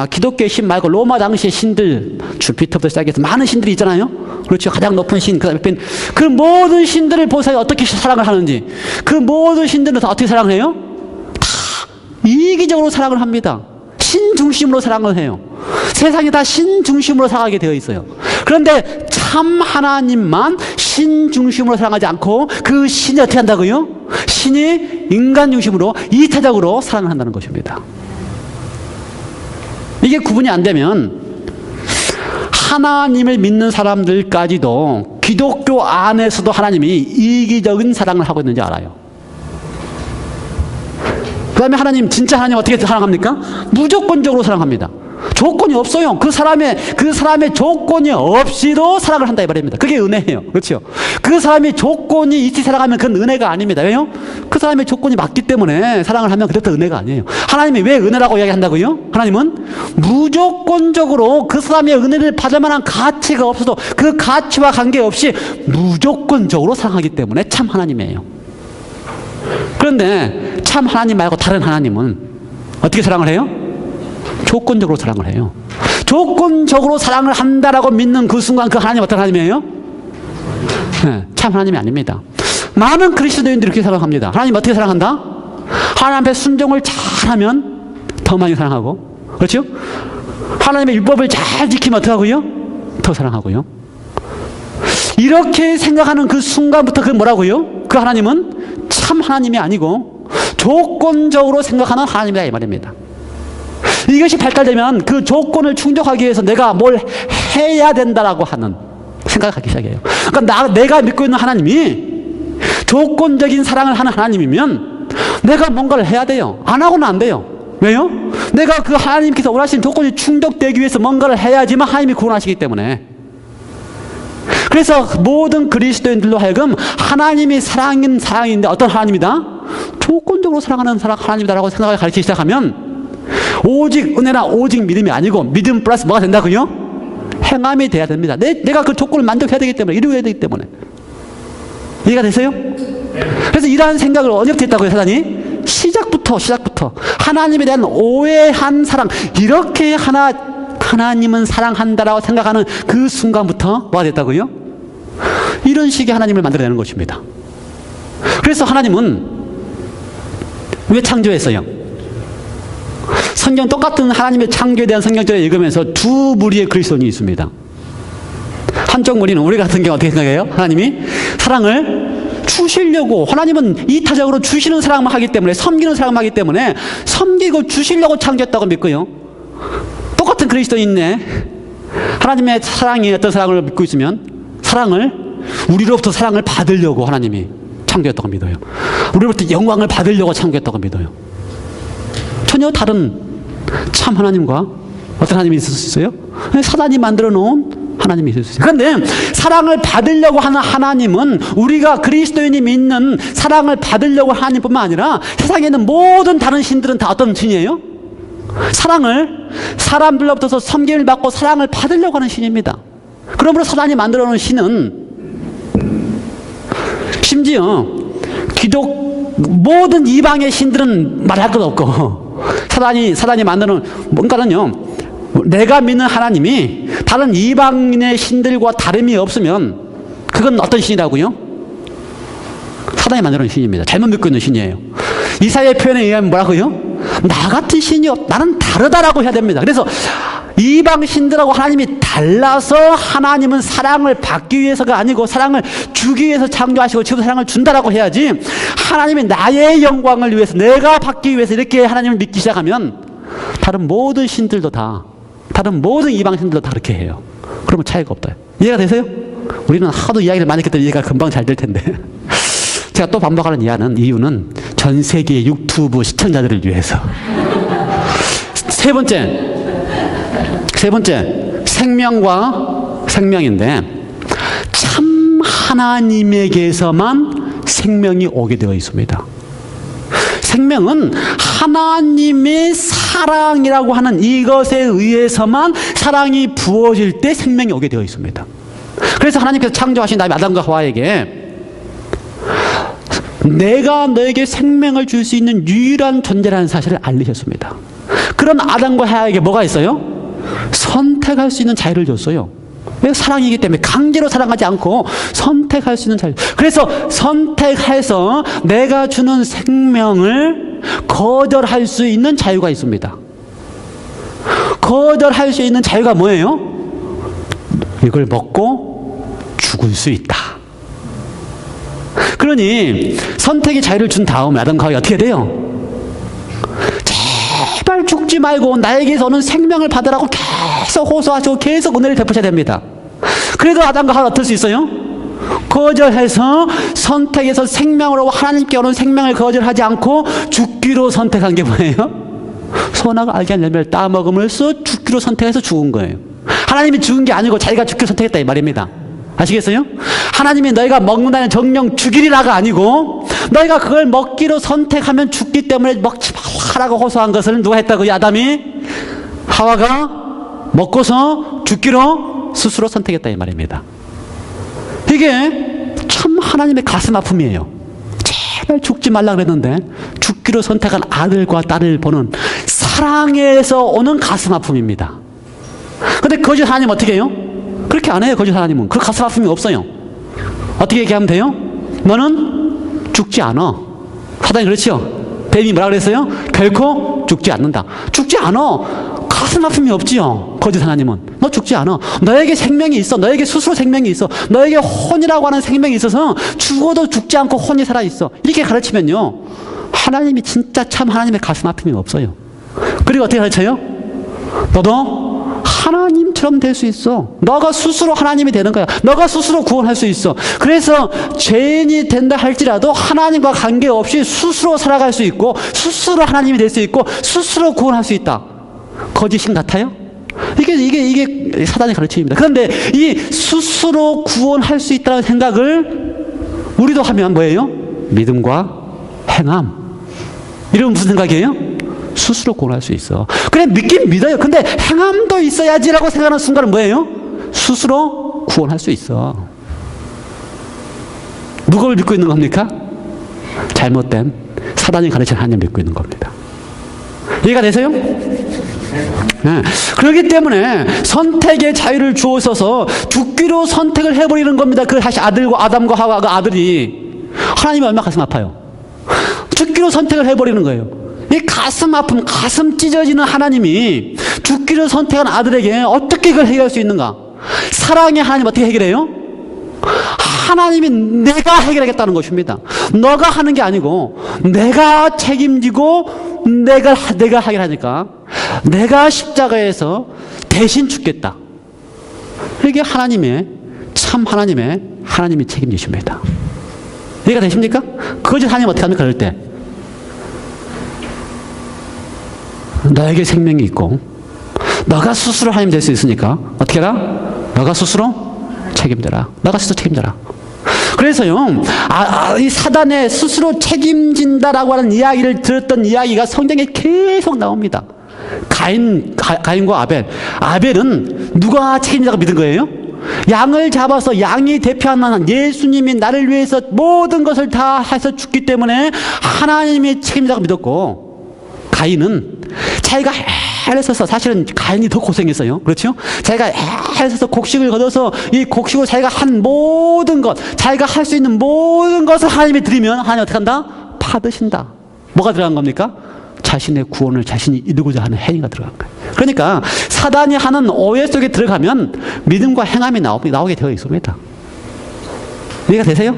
기독교의 신 말고 로마 당시의 신들, 주피터부터 시작해서 많은 신들이 있잖아요. 그렇죠? 가장 높은 신, 그 모든 신들을 보세요. 어떻게 사랑을 하는지. 그 모든 신들은 다 어떻게 사랑을 해요? 다 이기적으로 사랑을 합니다. 신 중심으로 사랑을 해요. 세상이 다 신 중심으로 사랑하게 되어 있어요. 그런데 참 하나님만 신 중심으로 사랑하지 않고 그 신이 어떻게 한다고요? 신이 인간 중심으로 이타적으로 사랑을 한다는 것입니다. 이게 구분이 안 되면 하나님을 믿는 사람들까지도 기독교 안에서도 하나님이 이기적인 사랑을 하고 있는지 알아요. 그 다음에 하나님, 진짜 하나님 어떻게 사랑합니까? 무조건적으로 사랑합니다. 조건이 없어요. 그 사람의 조건이 없이도 사랑을 한다 이 말입니다. 그게 은혜예요. 그렇죠? 그 사람이 조건이 있이 사랑하면 그건 은혜가 아닙니다. 왜요? 그 사람의 조건이 맞기 때문에 사랑을 하면 그때부터 은혜가 아니에요. 하나님이 왜 은혜라고 이야기한다고요? 하나님은 무조건적으로 그 사람의 은혜를 받을 만한 가치가 없어도 그 가치와 관계없이 무조건적으로 사랑하기 때문에 참 하나님이에요. 그런데 참 하나님 말고 다른 하나님은 어떻게 사랑을 해요? 조건적으로 사랑을 해요. 조건적으로 사랑을 한다라고 믿는 그 순간 그 하나님 어떤 하나님이에요? 네, 참 하나님이 아닙니다. 많은 그리스도인들이 그렇게 생각합니다. 하나님 어떻게 사랑한다? 하나님 앞에 순종을 잘하면 더 많이 사랑하고, 그렇죠? 하나님의 율법을 잘 지키면 어떻게 하고요? 더 사랑하고요. 이렇게 생각하는 그 순간부터 그 뭐라고요? 그 하나님은 참 하나님이 아니고 조건적으로 생각하는 하나님이다 이 말입니다. 이것이 발달되면 그 조건을 충족하기 위해서 내가 뭘 해야 된다라고 하는 생각을 갖기 시작해요. 그러니까 내가 믿고 있는 하나님이 조건적인 사랑을 하는 하나님이면 내가 뭔가를 해야 돼요. 안 하고는 안 돼요. 왜요? 내가 그 하나님께서 원하시는 조건이 충족되기 위해서 뭔가를 해야지만 하나님이 구원하시기 때문에. 그래서 모든 그리스도인들로 하여금 하나님이 사랑인 사랑인데 어떤 하나님이다? 조건적으로 사랑하는 하나님이다라고 생각을 가르치기 시작하면 오직 은혜나 오직 믿음이 아니고 믿음 플러스 뭐가 된다고요? 행함이 돼야 됩니다. 내가 그 조건을 만족해야 되기 때문에, 이루어야 되기 때문에. 이해가 되세요? 그래서 이러한 생각을 언제부터 했다고요, 사단이? 시작부터 하나님에 대한 오해한 사랑, 이렇게 하나님은 사랑한다라고 생각하는 그 순간부터 뭐가 됐다고요? 이런 식의 하나님을 만들어내는 것입니다. 그래서 하나님은 왜 창조했어요? 성경 똑같은 하나님의 창조에 대한 성경절을 읽으면서 두 무리의 그리스도인이 있습니다. 한쪽 무리는 우리 같은 경우 어떻게 생각해요? 하나님이 사랑을 주시려고, 하나님은 이타적으로 주시는 사랑만 하기 때문에, 섬기는 사랑만 하기 때문에 섬기고 주시려고 창조했다고 믿고요. 똑같은 그리스도인네 하나님의 사랑이 어떤 사랑을 믿고 있으면 우리로부터 사랑을 받으려고 하나님이 창조했다고 믿어요. 우리로부터 영광을 받으려고 창조했다고 믿어요. 전혀 다른 참 하나님과 어떤 하나님이 있을 수 있어요? 사단이 만들어 놓은 하나님이 있을 수 있어요. 그런데 사랑을 받으려고 하는 하나님은 우리가 그리스도인이 믿는 사랑을 받으려고 하는 하나님뿐만 아니라 세상에 있는 모든 다른 신들은 다 어떤 신이에요? 사랑을 사람들로부터 섬김을 받고 사랑을 받으려고 하는 신입니다. 그러므로 사단이 만들어 놓은 신은 심지어 모든 이방의 신들은 말할 것 없고 사단이 만드는 뭔가는요, 내가 믿는 하나님이 다른 이방인의 신들과 다름이 없으면 그건 어떤 신이라고요? 사단이 만드는 신입니다. 잘못 믿고 있는 신이에요. 이사야의 표현에 의하면 뭐라고요? 나 같은 신이 나는 다르다라고 해야 됩니다. 그래서 이방 신들하고 하나님이 달라서 하나님은 사랑을 받기 위해서가 아니고 사랑을 주기 위해서 창조하시고 지금 사랑을 준다라고 해야지, 하나님이 나의 영광을 위해서 내가 받기 위해서 이렇게 하나님을 믿기 시작하면 다른 모든 신들도 다른 모든 이방 신들도 다 그렇게 해요. 그러면 차이가 없다. 이해가 되세요? 우리는 하도 이야기를 많이 했기 때문에 이해가 금방 잘 될 텐데 제가 또 반복하는 이유는 전 세계 유튜브 시청자들을 위해서. 세 번째, 생명과 생명인데, 참 하나님에게서만 생명이 오게 되어 있습니다. 생명은 하나님의 사랑이라고 하는 이것에 의해서만 사랑이 부어질 때 생명이 오게 되어 있습니다. 그래서 하나님께서 창조하신 다음에 아담과 하와에게 내가 너에게 생명을 줄 수 있는 유일한 존재라는 사실을 알리셨습니다. 그런 아담과 하와에게 뭐가 있어요? 선택할 수 있는 자유를 줬어요. 왜? 사랑이기 때문에. 강제로 사랑하지 않고 선택할 수 있는 자유. 그래서 선택해서 내가 주는 생명을 거절할 수 있는 자유가 있습니다. 거절할 수 있는 자유가 뭐예요? 이걸 먹고 죽을 수 있다. 그러니 선택의 자유를 준 다음에 아담과 하와가 어떻게 돼요? 제발 죽지 말고 나에게서 오는 생명을 받으라고 계속 호소하시고 계속 은혜를 베푸셔야 됩니다. 그래도 아담과 하와는 어떨 수 있어요? 거절해서 선택해서 생명으로 하나님께 오는 생명을 거절하지 않고 죽기로 선택한 게 뭐예요? 선악을 알게 하는 열매를 따먹음으로써 죽기로 선택해서 죽은 거예요. 하나님이 죽은 게 아니고 자기가 죽기로 선택했다 이 말입니다. 아시겠어요? 하나님이 너희가 먹는다는 정령 죽이리라가 아니고 너희가 그걸 먹기로 선택하면 죽기 때문에 먹지 말라고 호소한 것을 누가 했다고요? 아담이? 하와가 먹고서 죽기로 스스로 선택했다 이 말입니다. 이게 참 하나님의 가슴 아픔이에요. 제발 죽지 말라 그랬는데 죽기로 선택한 아들과 딸을 보는 사랑에서 오는 가슴 아픔입니다. 근데 거짓 하나님 어떻게 해요? 그렇게 안 해요. 거짓 하나님은 그 가슴 아픔이 없어요. 어떻게 얘기하면 돼요? 너는 죽지 않아. 사단이 그렇지요. 뱀이 뭐라 그랬어요? 결코 죽지 않는다. 죽지 않아. 가슴 아픔이 없지요. 거짓 하나님은 너 죽지 않아. 너에게 생명이 있어. 너에게 스스로 생명이 있어. 너에게 혼이라고 하는 생명이 있어서 죽어도 죽지 않고 혼이 살아있어. 이렇게 가르치면요 하나님이 진짜 참 하나님의 가슴 아픔이 없어요. 그리고 어떻게 가르쳐요? 너도 하나님처럼 될 수 있어. 너가 스스로 하나님이 되는 거야. 너가 스스로 구원할 수 있어. 그래서 죄인이 된다 할지라도 하나님과 관계없이 스스로 살아갈 수 있고 스스로 하나님이 될 수 있고 스스로 구원할 수 있다. 거짓인 같아요? 이게 사단의 가르침입니다. 그런데 이 스스로 구원할 수 있다는 생각을 우리도 하면 뭐예요? 믿음과 행함. 이러면 무슨 생각이에요? 스스로 구원할 수 있어. 그래 믿긴 믿어요. 근데 행함도 있어야지라고 생각하는 순간은 뭐예요? 스스로 구원할 수 있어. 누구를 믿고 있는 겁니까? 잘못된 사단이 가르치는 하나님을 믿고 있는 겁니다. 이해가 되세요? 네. 그렇기 때문에 선택의 자유를 주어서 죽기로 선택을 해버리는 겁니다. 그 다시 아담과 하와 그 아들이 하나님이 얼마나 가슴 아파요. 죽기로 선택을 해버리는 거예요. 이 가슴 아픔, 가슴 찢어지는 하나님이 죽기를 선택한 아들에게 어떻게 그걸 해결할 수 있는가? 사랑의 하나님 어떻게 해결해요? 하나님이 내가 해결하겠다는 것입니다. 너가 하는 게 아니고 내가 책임지고 내가 해결하니까 내가 십자가에서 대신 죽겠다. 이게 하나님이 책임지십니다. 이해가 되십니까? 거짓 하나님 어떻게 합니까? 그럴 때 너에게 생명이 있고 너가 스스로 하나님 될 수 있으니까 어떻게 해라? 너가 스스로 책임져라. 너가 스스로 책임져라. 그래서요 이 사단의 스스로 책임진다라고 하는 이야기를 들었던 이야기가 성경에 계속 나옵니다. 가인과 아벨은 누가 책임진다고 믿은 거예요? 양을 잡아서 양이 대표하는 예수님이 나를 위해서 모든 것을 다 해서 죽기 때문에 하나님이 책임진다고 믿었고 가인은 자기가 애를 써서 사실은 가인이 더 고생했어요. 그렇죠? 자기가 애를 써서 곡식을 거둬서 이 곡식으로 자기가 한 모든 것, 자기가 할 수 있는 모든 것을 하나님이 드리면 하나님 어떻게 한다? 받으신다. 뭐가 들어간 겁니까? 자신의 구원을 자신이 이루고자 하는 행위가 들어간 거예요. 그러니까 사단이 하는 오해 속에 들어가면 믿음과 행함이 나오게 되어 있습니다. 이해가 되세요?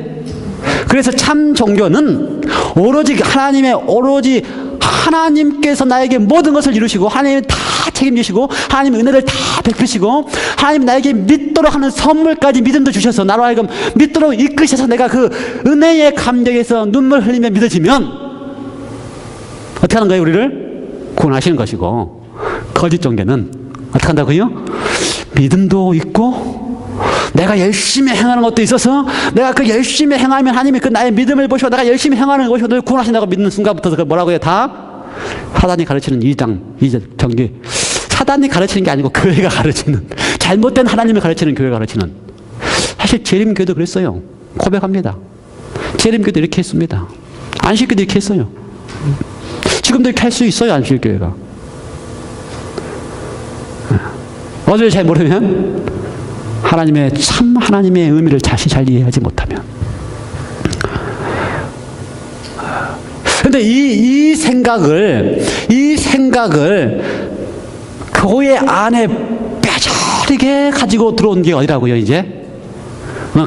그래서 참 종교는 오로지 하나님께서 나에게 모든 것을 이루시고 하나님이 다 책임지시고 하나님의 은혜를 다 베푸시고 하나님이 나에게 믿도록 하는 선물까지 믿음도 주셔서 나로 하여금 믿도록 이끄셔서 내가 그 은혜의 감격에서 눈물 흘리며 믿어지면 어떻게 하는 거예요? 우리를 구원하시는 것이고, 거짓 종교는 어떻게 한다고요? 믿음도 있고 내가 열심히 행하는 것도 있어서 내가 그 열심히 행하면 하나님이 그 나의 믿음을 보시고 내가 열심히 행하는 것이 늘 구원하신다고 믿는 순간부터 그 뭐라고 해요? 다 사단이 가르치는 이장 정기. 사단이 가르치는 게 아니고 교회가 가르치는, 잘못된 하나님을 가르치는 교회가 가르치는. 사실 재림교회도 그랬어요. 고백합니다. 재림교회도 이렇게 했습니다. 안식교도 이렇게 했어요. 지금도 이렇게 할 수 있어요. 안식교회가. 어딜 잘 모르면 참 하나님의 의미를 자신이 잘 이해하지 못하면. 근데 이 생각을 교회 안에 뼈저리게 가지고 들어온 게 어디라고요, 이제?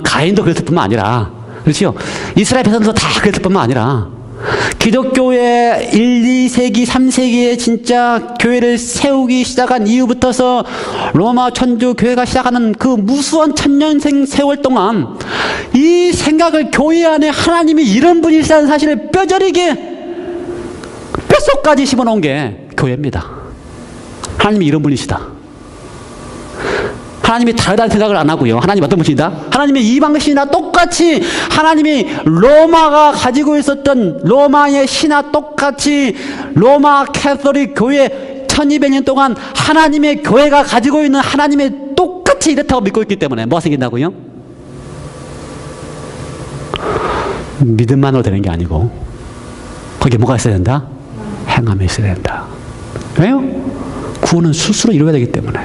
가인도 그랬을 뿐만 아니라, 그렇죠? 이스라엘 백성들도 다 그랬을 뿐만 아니라, 기독교의 1, 2세기, 3세기에 진짜 교회를 세우기 시작한 이후부터서 로마 천주 교회가 시작하는 그 무수한 천년생 세월 동안 이 생각을 교회 안에 하나님이 이런 분이시라는 사실을 뼈저리게 뼛속까지 심어놓은 게 교회입니다. 하나님이 이런 분이시다. 하나님이 다르다는 생각을 안 하고요. 하나님 어떤 분이시다? 하나님의 이방신이나 똑같이 하나님이 로마가 가지고 있었던 로마의 신화 똑같이 로마 캐서릭 교회 1200년 동안 하나님의 교회가 가지고 있는 하나님의 똑같이 이렇다고 믿고 있기 때문에 뭐가 생긴다고요? 믿음만으로 되는 게 아니고 거기에 뭐가 있어야 된다? 행함이 있어야 된다. 왜요? 구원은 스스로 이루어야 되기 때문에.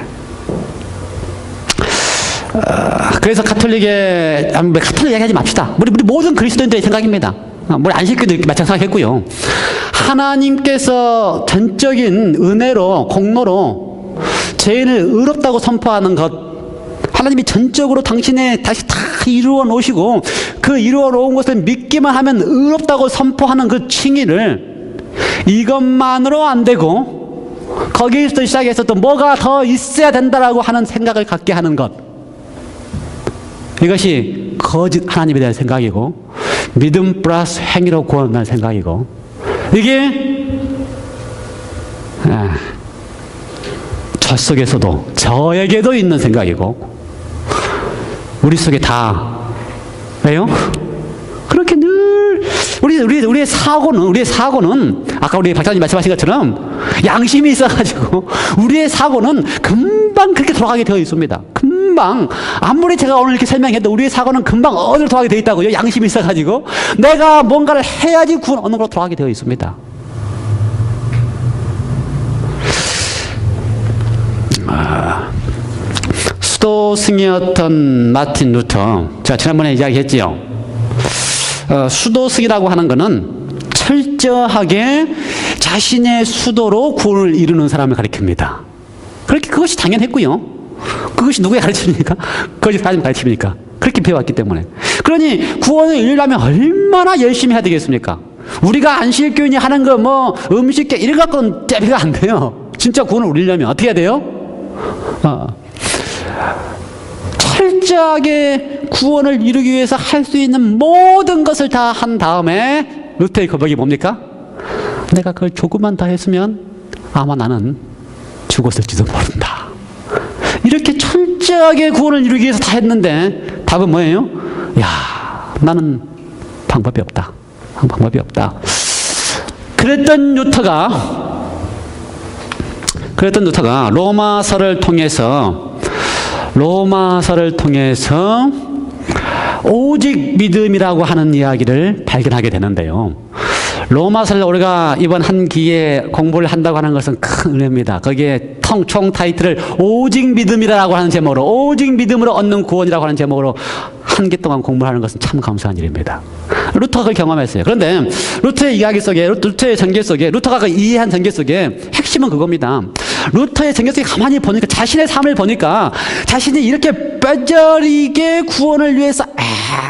그래서 가톨릭 얘기하지 맙시다. 우리 모든 그리스도인들의 생각입니다. 우리 안식교도 마찬가지 했고요. 하나님께서 전적인 은혜로, 공로로 죄인을 의롭다고 선포하는 것, 하나님이 전적으로 당신의 다시 다 이루어 놓으시고 그 이루어 놓은 것을 믿기만 하면 의롭다고 선포하는 그 칭의를 이것만으로 안 되고 거기에서 시작해서 또 뭐가 더 있어야 된다라고 하는 생각을 갖게 하는 것, 이것이 거짓 하나님에 대한 생각이고 믿음 플러스 행위로 구원하는 생각이고, 이게 저 속에서도 저에게도 있는 생각이고 우리 속에 다, 왜요? 그렇게 늘 우리의 사고는 아까 우리 박사님 말씀하신 것처럼 양심이 있어가지고 우리의 사고는 금방 그렇게 돌아가게 되어 있습니다. 금방, 아무리 제가 오늘 이렇게 설명해도 우리의 사고는 금방 어디로 돌아가게 되어 있다고요? 양심이 있어가지고 내가 뭔가를 해야지 구원 어느 걸로 돌아가게 되어 있습니다. 수도승이었던 마틴 루터, 제가 지난번에 이야기했지요. 수도승이라고 하는 것은 철저하게 자신의 수도로 구원을 이루는 사람을 가리킵니다. 그렇게 그것이 당연했고요. 그것이 누구의 가르침입니까? 그것이 하나님 가르침입니까? 그렇게 배워왔기 때문에. 그러니 구원을 이루려면 얼마나 열심히 해야 되겠습니까? 우리가 안식교인이 하는 거 뭐 음식계 이런 것은 대비가 안 돼요. 진짜 구원을 이루려면 어떻게 해야 돼요? 철저하게 구원을 이루기 위해서 할 수 있는 모든 것을 다 한 다음에 루터의 고백이 뭡니까? 내가 그걸 조금만 더 했으면 아마 나는 죽었을지도 모른다. 이렇게 철저하게 구원을 이루기 위해서 다 했는데 답은 뭐예요? 야, 나는 방법이 없다. 방법이 없다. 그랬던 루터가 로마서를 통해서 오직 믿음이라고 하는 이야기를 발견하게 되는데요. 로마서를 우리가 이번 한 기회에 공부를 한다고 하는 것은 큰 은혜입니다. 거기에 총 타이틀을 오직 믿음이라고 하는 제목으로, 오직 믿음으로 얻는 구원이라고 하는 제목으로 한기 동안 공부하는 것은 참 감사한 일입니다. 루터가 그걸 경험했어요. 그런데 루터의 이야기 속에, 루터의 전개 속에, 루터가 그 이해한 전개 속에 핵심은 그겁니다. 루터의 전개 속에 가만히 보니까, 자신의 삶을 보니까 자신이 이렇게 뼈저리게 구원을 위해서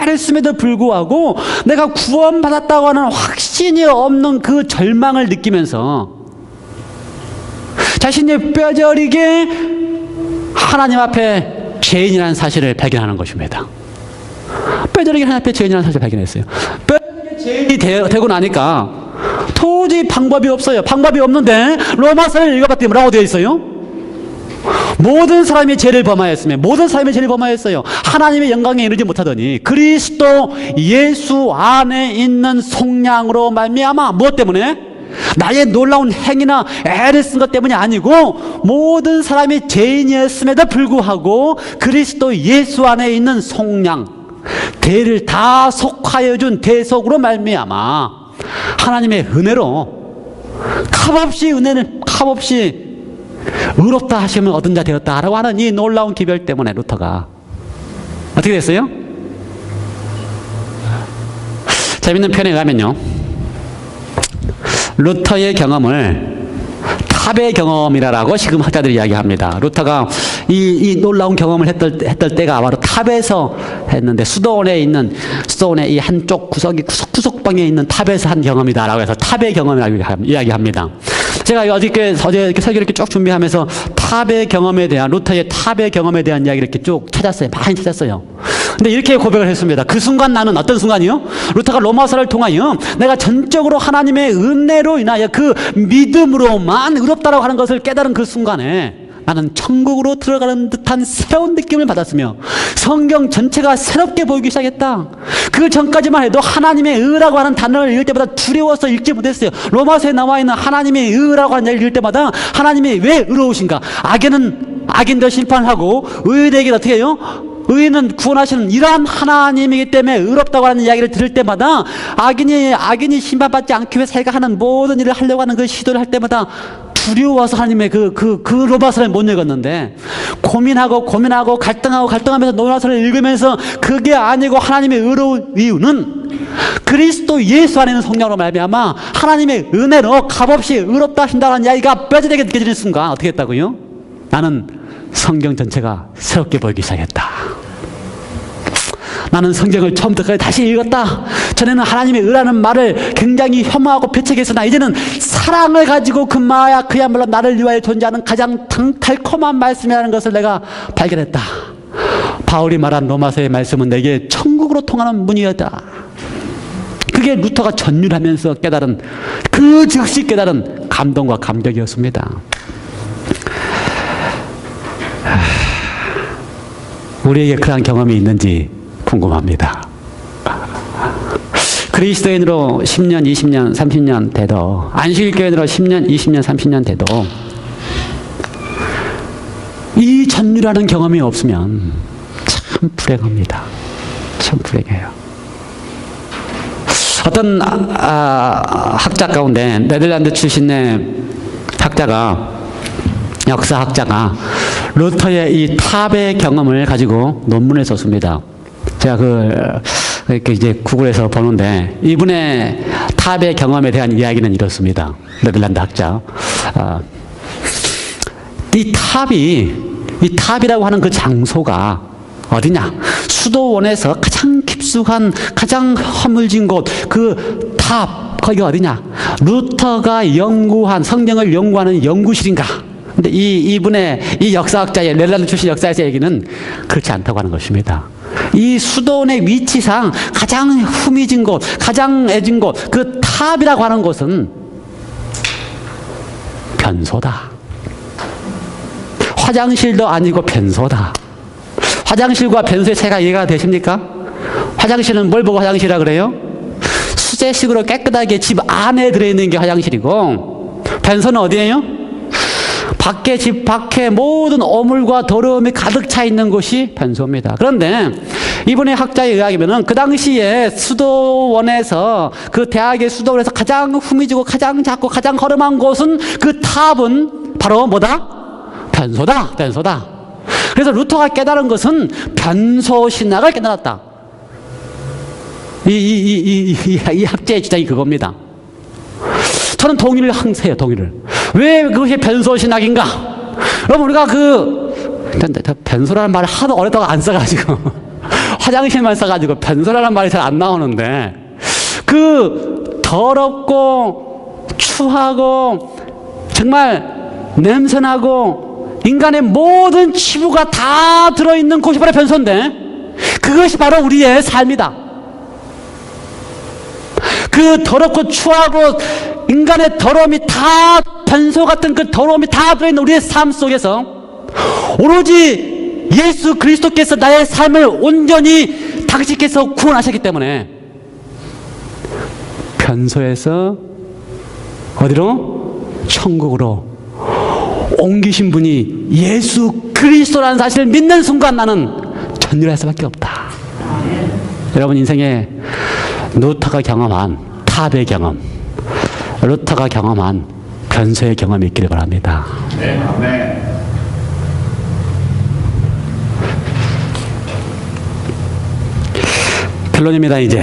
애를 쓰면도 불구하고 내가 구원받았다고 하는 확신이 없는 그 절망을 느끼면서 자신이 뼈저리게 하나님 앞에 죄인이라는 사실을 발견하는 것입니다. 뼈저리게 하나님 앞에 죄인이라는 사실을 발견했어요. 뼈저리게 죄인이 되고 나니까 도저히 방법이 없어요. 방법이 없는데 로마서를 읽어봤더니 뭐라고 되어 있어요? 모든 사람이 죄를 범하였으며 모든 사람이 죄를 범하였어요. 하나님의 영광에 이르지 못하더니 그리스도 예수 안에 있는 속량으로 말미암아. 무엇 때문에? 나의 놀라운 행위나 애를 쓴 것 때문이 아니고 모든 사람이 죄인이었음에도 불구하고 그리스도 예수 안에 있는 속량, 대를 다 속하여 준 대속으로 말미암아 하나님의 은혜로 값없이 은혜는 값없이 의롭다 하시면 얻은 자 되었다라고 하는 이 놀라운 기별 때문에 루터가 어떻게 됐어요? 재밌는 표현에 의하면요, 루터의 경험을 탑의 경험이라고 지금 학자들이 이야기합니다. 루터가 이 놀라운 경험을 했던 때가 바로 탑에서 했는데, 수도원의 이 한쪽 구석방에 있는 탑에서 한 경험이다라고 해서 탑의 경험이라고 이야기합니다. 제가 어제 이렇게 설교를 이렇게 쭉 준비하면서 탑의 경험에 대한, 루터의 탑의 경험에 대한 이야기를 이렇게 쭉 찾았어요. 많이 찾았어요. 근데 이렇게 고백을 했습니다. 그 순간 나는 어떤 순간이요? 루터가 로마서를 통하여 내가 전적으로 하나님의 은혜로 인하여 그 믿음으로만 의롭다라고 하는 것을 깨달은 그 순간에 나는 천국으로 들어가는 듯한 새로운 느낌을 받았으며 성경 전체가 새롭게 보이기 시작했다. 그 전까지만 해도 하나님의 의라고 하는 단어를 읽을 때마다 두려워서 읽지 못했어요. 로마서에 나와 있는 하나님의 의라고 하는 얘기를 읽을 때마다 하나님이 왜 의로우신가? 악인들 심판하고 의인에게 어떻게 해요? 의인은 구원하시는 이러한 하나님이기 때문에 의롭다고 하는 이야기를 들을 때마다 악인이 심판받지 않기 위해 자기가 하는 모든 일을 하려고 하는 그 시도를 할 때마다 두려워서 하나님의 그 로마서를 못 읽었는데, 고민하고 갈등하면서 로마서를 읽으면서 그게 아니고 하나님의 의로운 이유는 그리스도 예수 안에 있는 성령으로 말미암아 하나님의 은혜로 값없이 의롭다 하신다는 이야기가 뼈저리게 느껴지는 순간 어떻게 했다고요? 나는 성경 전체가 새롭게 보이기 시작했다. 나는 성경을 처음부터 다시 읽었다. 전에는 하나님의 의라는 말을 굉장히 혐오하고 배척했으나 이제는 사랑을 가지고 그야말로 나를 위하여 존재하는 가장 달콤한 말씀이라는 것을 내가 발견했다. 바울이 말한 로마서의 말씀은 내게 천국으로 통하는 문이었다. 그게 루터가 전율하면서 깨달은, 그 즉시 깨달은 감동과 감격이었습니다. 우리에게 그러한 경험이 있는지 궁금합니다. 그리스도인으로 10년, 20년, 30년 돼도, 안식일교인으로 10년, 20년, 30년 돼도 이 전율하는 경험이 없으면 참 불행합니다. 참 불행해요. 어떤 학자 가운데 네덜란드 출신의 역사학자가 루터의 이 탑의 경험을 가지고 논문을 썼습니다. 제가 이렇게 이제 구글에서 보는데 이분의 탑의 경험에 대한 이야기는 이렇습니다. 네덜란드 학자. 이 탑이라고 하는 그 장소가 어디냐? 수도원에서 가장 깊숙한, 가장 허물진 곳, 그 탑, 거기가 어디냐? 루터가 성경을 연구하는 연구실인가? 근데 이분의 이 역사학자의, 네덜란드 출신 역사학자의 얘기는 그렇지 않다고 하는 것입니다. 이 수도원의 위치상 가장 흠이진 곳, 가장 애진 곳, 그 탑이라고 하는 곳은 변소다. 화장실도 아니고 변소다. 화장실과 변소의 차이가 이해가 되십니까? 화장실은 뭘 보고 화장실이라 그래요? 수제식으로 깨끗하게 집 안에 들어있는 게 화장실이고, 변소는 어디예요? 집 밖에 모든 오물과 더러움이 가득 차 있는 곳이 변소입니다. 그런데 이분의 학자에 의하면은 그 당시에 수도원에서, 그 대학의 수도원에서 가장 흠이지고 가장 작고 가장 허름한 곳은, 그 탑은 바로 뭐다? 변소다. 그래서 루터가 깨달은 것은 변소 신학을 깨달았다. 이 학자의 주장이 그겁니다. 저는 동의를 항상 해요, 동의를. 왜 그것이 변소신학인가? 여러분, 우리가 변소라는 말을 하도 어렸다고 안 써가지고, 화장실만 써가지고 변소라는 말이 잘 안 나오는데, 그 더럽고 추하고 정말 냄새나고 인간의 모든 치부가 다 들어있는 곳이 바로 변소인데, 그것이 바로 우리의 삶이다. 그 더럽고 추하고 인간의 더러움이 다 변소 같은 그 더러움이 다 들어있는 우리의 삶 속에서 오로지 예수 그리스도께서 나의 삶을 온전히 당신께서 구원하셨기 때문에 변소에서 어디로? 천국으로 옮기신 분이 예수 그리스도라는 사실을 믿는 순간 나는 전율할 수밖에 없다. 여러분 인생에 루터가 경험한 탑의 경험, 루터가 경험한 변소의 경험이 있기를 바랍니다. 네, 아멘. 결론입니다. 이제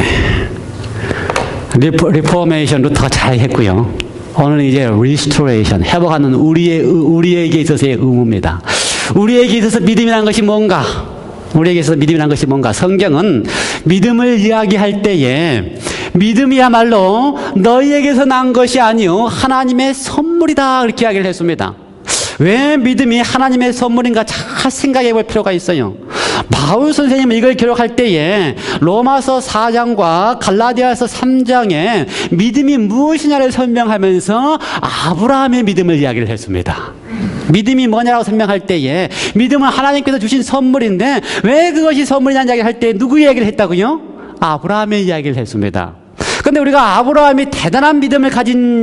리포메이션 루터가 잘 했고요. 오늘은 이제 리스토레이션, 회복하는 우리에게 있어서의 의무입니다. 우리에게 있어서 믿음이라는 것이 뭔가? 우리에게 있어서 믿음이라는 것이 뭔가? 성경은 믿음을 이야기할 때에 믿음이야말로 너희에게서 난 것이 아니요 하나님의 선물이다 이렇게 이야기를 했습니다. 왜 믿음이 하나님의 선물인가 잘 생각해 볼 필요가 있어요. 바울 선생님은 이걸 기록할 때에 로마서 4장과 갈라디아서 3장에 믿음이 무엇이냐를 설명하면서 아브라함의 믿음을 이야기를 했습니다. 믿음이 뭐냐라고 설명할 때에 믿음은 하나님께서 주신 선물인데 왜 그것이 선물이냐는 이야기를 할 때 누구 이야기를 했다고요? 아브라함의 이야기를 했습니다. 근데 우리가 아브라함이 대단한 믿음을 가진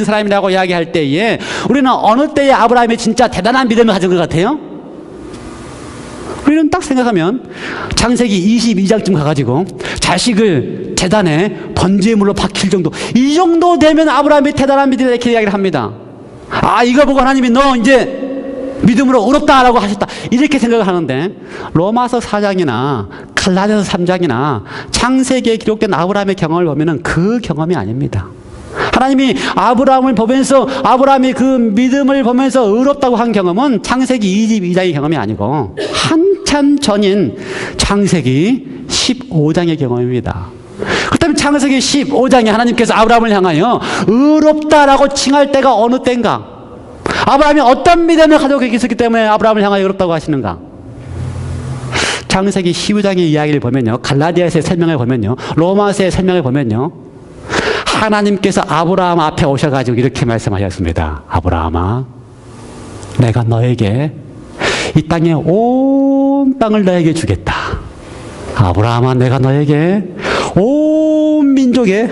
사람이라고 이야기할 때에 우리는 어느 때에 아브라함이 진짜 대단한 믿음을 가진 것 같아요? 우리는 딱 생각하면 창세기 22장쯤 가가지고 자식을 제단에 번제물로 바칠 정도, 이 정도 되면 아브라함이 대단한 믿음이다 이렇게 이야기를 합니다. 아, 이거 보고 하나님이 너 이제 믿음으로 의롭다라고 하셨다 이렇게 생각을 하는데 로마서 4장이나 갈라디아서 3장이나 창세기에 기록된 아브라함의 경험을 보면은 그 경험이 아닙니다. 하나님이 아브라함을 보면서 아브라함이 그 믿음을 보면서 의롭다고 한 경험은 창세기 22장의 경험이 아니고 한참 전인 창세기 15장의 경험입니다. 그렇다면 창세기 15장에 하나님께서 아브라함을 향하여 의롭다라고 칭할 때가 어느 때인가? 아브라함이 어떤 믿음을 가지고 있었기 때문에 아브라함을 향하여 의롭다고 하시는가? 창세기 15장의 이야기를 보면요, 갈라디아서의 설명을 보면요, 로마서의 설명을 보면요, 하나님께서 아브라함 앞에 오셔가지고 이렇게 말씀하셨습니다. 아브라함아, 내가 너에게 이 땅의 온 땅을 너에게 주겠다. 아브라함아, 내가 너에게 온 민족의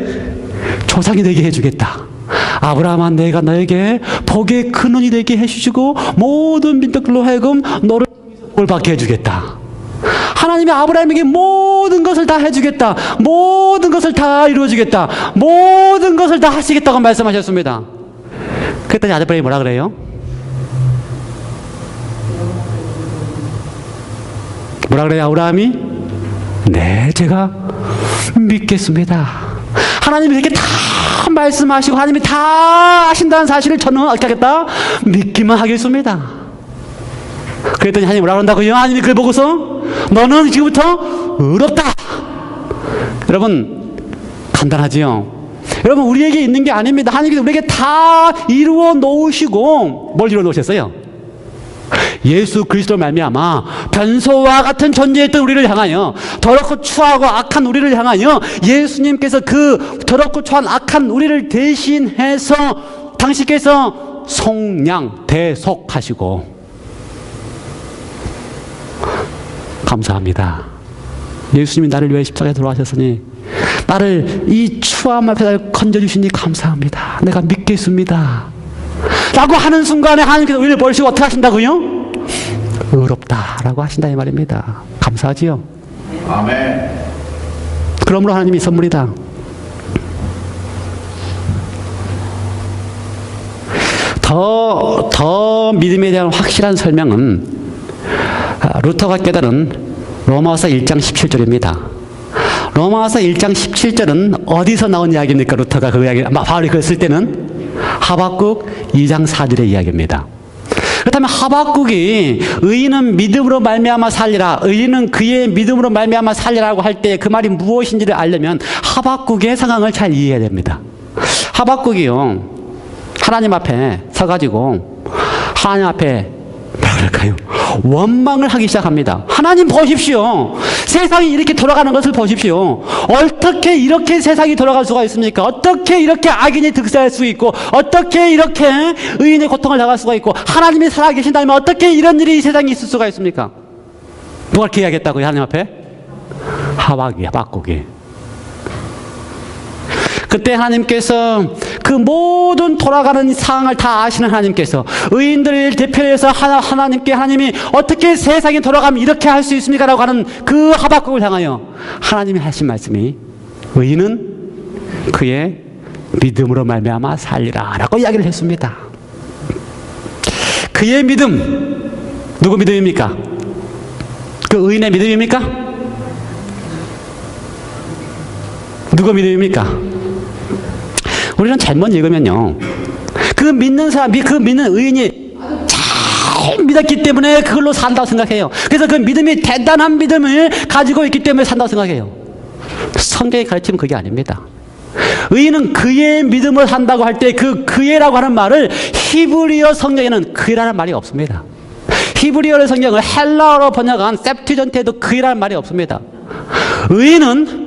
조상이 되게 해주겠다. 아브라함아, 내가 너에게 복의 근원이 되게 해주시고 모든 민족들로 하여금 너를 복을 받게 해주겠다. 하나님이 아브라함에게 모든 것을 다 해주겠다. 모든 것을 다 이루어주겠다. 모든 것을 다 하시겠다고 말씀하셨습니다. 그랬더니 아브라함이 뭐라 그래요? 뭐라 그래요, 아브라함이? 네, 제가 믿겠습니다. 하나님이 이렇게 다 말씀하시고 하나님이 다 하신다는 사실을 저는 어떻게 하겠다? 믿기만 하겠습니다. 그랬더니 하나님이 뭐라 그런다고요? 하나님이 그걸 보고서 너는 지금부터 의롭다. 여러분 간단하지요? 여러분 우리에게 있는 게 아닙니다. 하나님께서 우리에게 다 이루어 놓으시고 뭘 이루어 놓으셨어요? 예수 그리스도로 말미암아 변소와 같은 존재였던 우리를 향하여 더럽고 추하고 악한 우리를 향하여 예수님께서 그 더럽고 추한 악한 우리를 대신해서 당신께서 속량 대속하시고 감사합니다. 예수님이 나를 위해 십자가에 돌아가셨으니 나를 이 추함 앞에서 건져주시니 감사합니다. 내가 믿겠습니다 라고 하는 순간에 하나님께서 우리를 보시고 어떻게 하신다고요? 의롭다라고 하신다 이 말입니다. 감사하지요? 아멘. 그러므로 하나님이 선물이다. 더 믿음에 대한 확실한 설명은 루터가 깨달은 로마서 1장 17절입니다. 로마서 1장 17절은 어디서 나온 이야기입니까? 루터가 그 이야기, 바울이 그걸 쓸 때는 하박국 2장 4절의 이야기입니다. 그렇다면 하박국이 의인은 믿음으로 말미암아 살리라, 의인은 그의 믿음으로 말미암아 살리라고 할 때 그 말이 무엇인지를 알려면 하박국의 상황을 잘 이해해야 됩니다. 하박국이요, 하나님 앞에 서가지고 하나님 앞에 뭐라 그럴까요? 원망을 하기 시작합니다. 하나님 보십시오. 세상이 이렇게 돌아가는 것을 보십시오. 어떻게 이렇게 세상이 돌아갈 수가 있습니까? 어떻게 이렇게 악인이 득세할 수 있고, 어떻게 이렇게 의인의 고통을 당할 수가 있고, 하나님이 살아계신다면 어떻게 이런 일이 이 세상에 있을 수가 있습니까? 누가 그렇게 이야기했다고요? 하나님 앞에? 하박국이. 그때 하나님께서 그 모든 돌아가는 상황을 다 아시는 하나님께서 의인들을 대표해서 하나님이 어떻게 세상이 돌아가면 이렇게 할 수 있습니까? 라고 하는 그 하박국을 향하여 하나님이 하신 말씀이 의인은 그의 믿음으로 말미암아 살리라 라고 이야기를 했습니다. 그의 믿음, 누구 믿음입니까? 그 의인의 믿음입니까? 누구 믿음입니까? 우리는 잘못 읽으면요, 그 믿는 사람, 그 믿는 의인이 잘 믿었기 때문에 그걸로 산다고 생각해요. 그래서 그 믿음이 대단한 믿음을 가지고 있기 때문에 산다고 생각해요. 성경의 가르침은 그게 아닙니다. 의인은 그의 믿음을 산다고 할 때 그 그의라고 하는 말을 히브리어 성경에는 그의라는 말이 없습니다. 히브리어 성경을 헬라어로 번역한 셉튜전트에도 그의라는 말이 없습니다. 의인은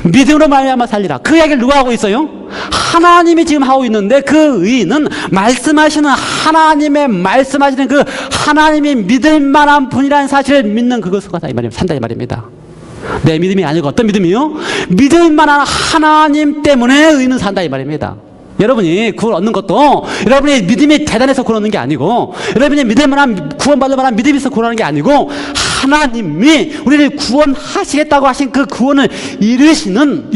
믿음으로 말미암아 살리라. 그 이야기를 누가 하고 있어요? 하나님이 지금 하고 있는데 그 의인은 말씀하시는 하나님의 말씀하시는 그 하나님이 믿을 만한 분이라는 사실을 믿는 그것을 산다 이 말입니다. 내 믿음이 아니고 어떤 믿음이요? 믿을 만한 하나님 때문에 의인은 산다 이 말입니다. 여러분이 구원 얻는 것도 여러분의 믿음이 대단해서 구원 얻는 게 아니고, 여러분이 믿을 만한, 구원받을 만한 믿음이 있어서 구원하는 게 아니고, 하나님이 우리를 구원하시겠다고 하신 그 구원을 이루시는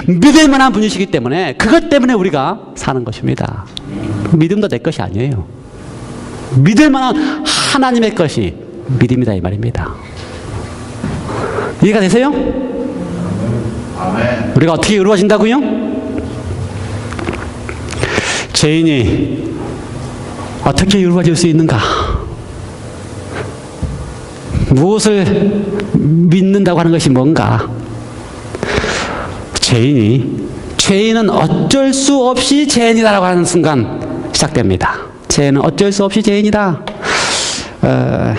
믿을 만한 분이시기 때문에 그것 때문에 우리가 사는 것입니다. 믿음도 내 것이 아니에요. 믿을 만한 하나님의 것이 믿음이다 이 말입니다. 이해가 되세요? 아멘. 우리가 어떻게 이루어진다고요? 죄인이 어떻게 이루어질 수 있는가? 무엇을 믿는다고 하는 것이 뭔가? 죄인은 어쩔 수 없이 죄인이다라고 하는 순간 시작됩니다. 죄인은 어쩔 수 없이 죄인이다.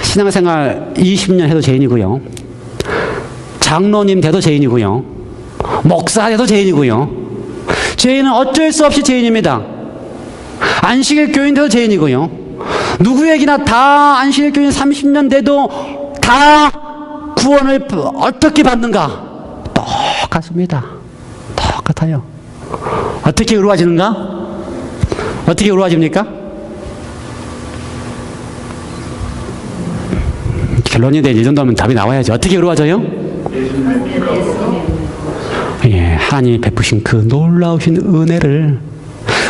신앙생활 20년 해도 죄인이고요. 장로님 돼도 죄인이고요. 목사 돼도 죄인이고요. 죄인은 어쩔 수 없이 죄인입니다. 안식일 교인 돼도 죄인이고요. 누구에게나 다 안식일 교인 30년 돼도 다 구원을 어떻게 받는가? 똑같습니다. 똑같아요. 어떻게 이루어지는가? 어떻게 이루어집니까? 결론이 이 정도면 답이 나와야죠. 어떻게 이루어져요? 예, 하나님이 베푸신 그 놀라우신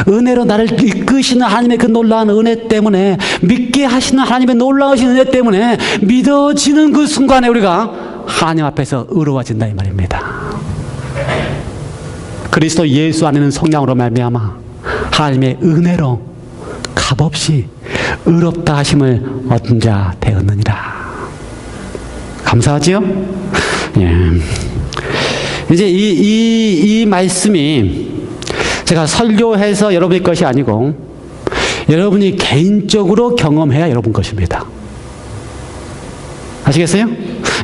은혜로 나를 이끄시는 하나님의 그 놀라운 은혜 때문에, 믿게 하시는 하나님의 놀라우신 은혜 때문에 믿어지는 그 순간에 우리가 하나님 앞에서 의로워진다 이 말입니다. 그리스도 예수 안에는 성령으로 말미암아 하나님의 은혜로 값없이 의롭다 하심을 얻은 자 되었느니라. 감사하지요? 예. 이제 이 말씀이 제가 설교해서 여러분의 것이 아니고 여러분이 개인적으로 경험해야 여러분 것입니다. 아시겠어요?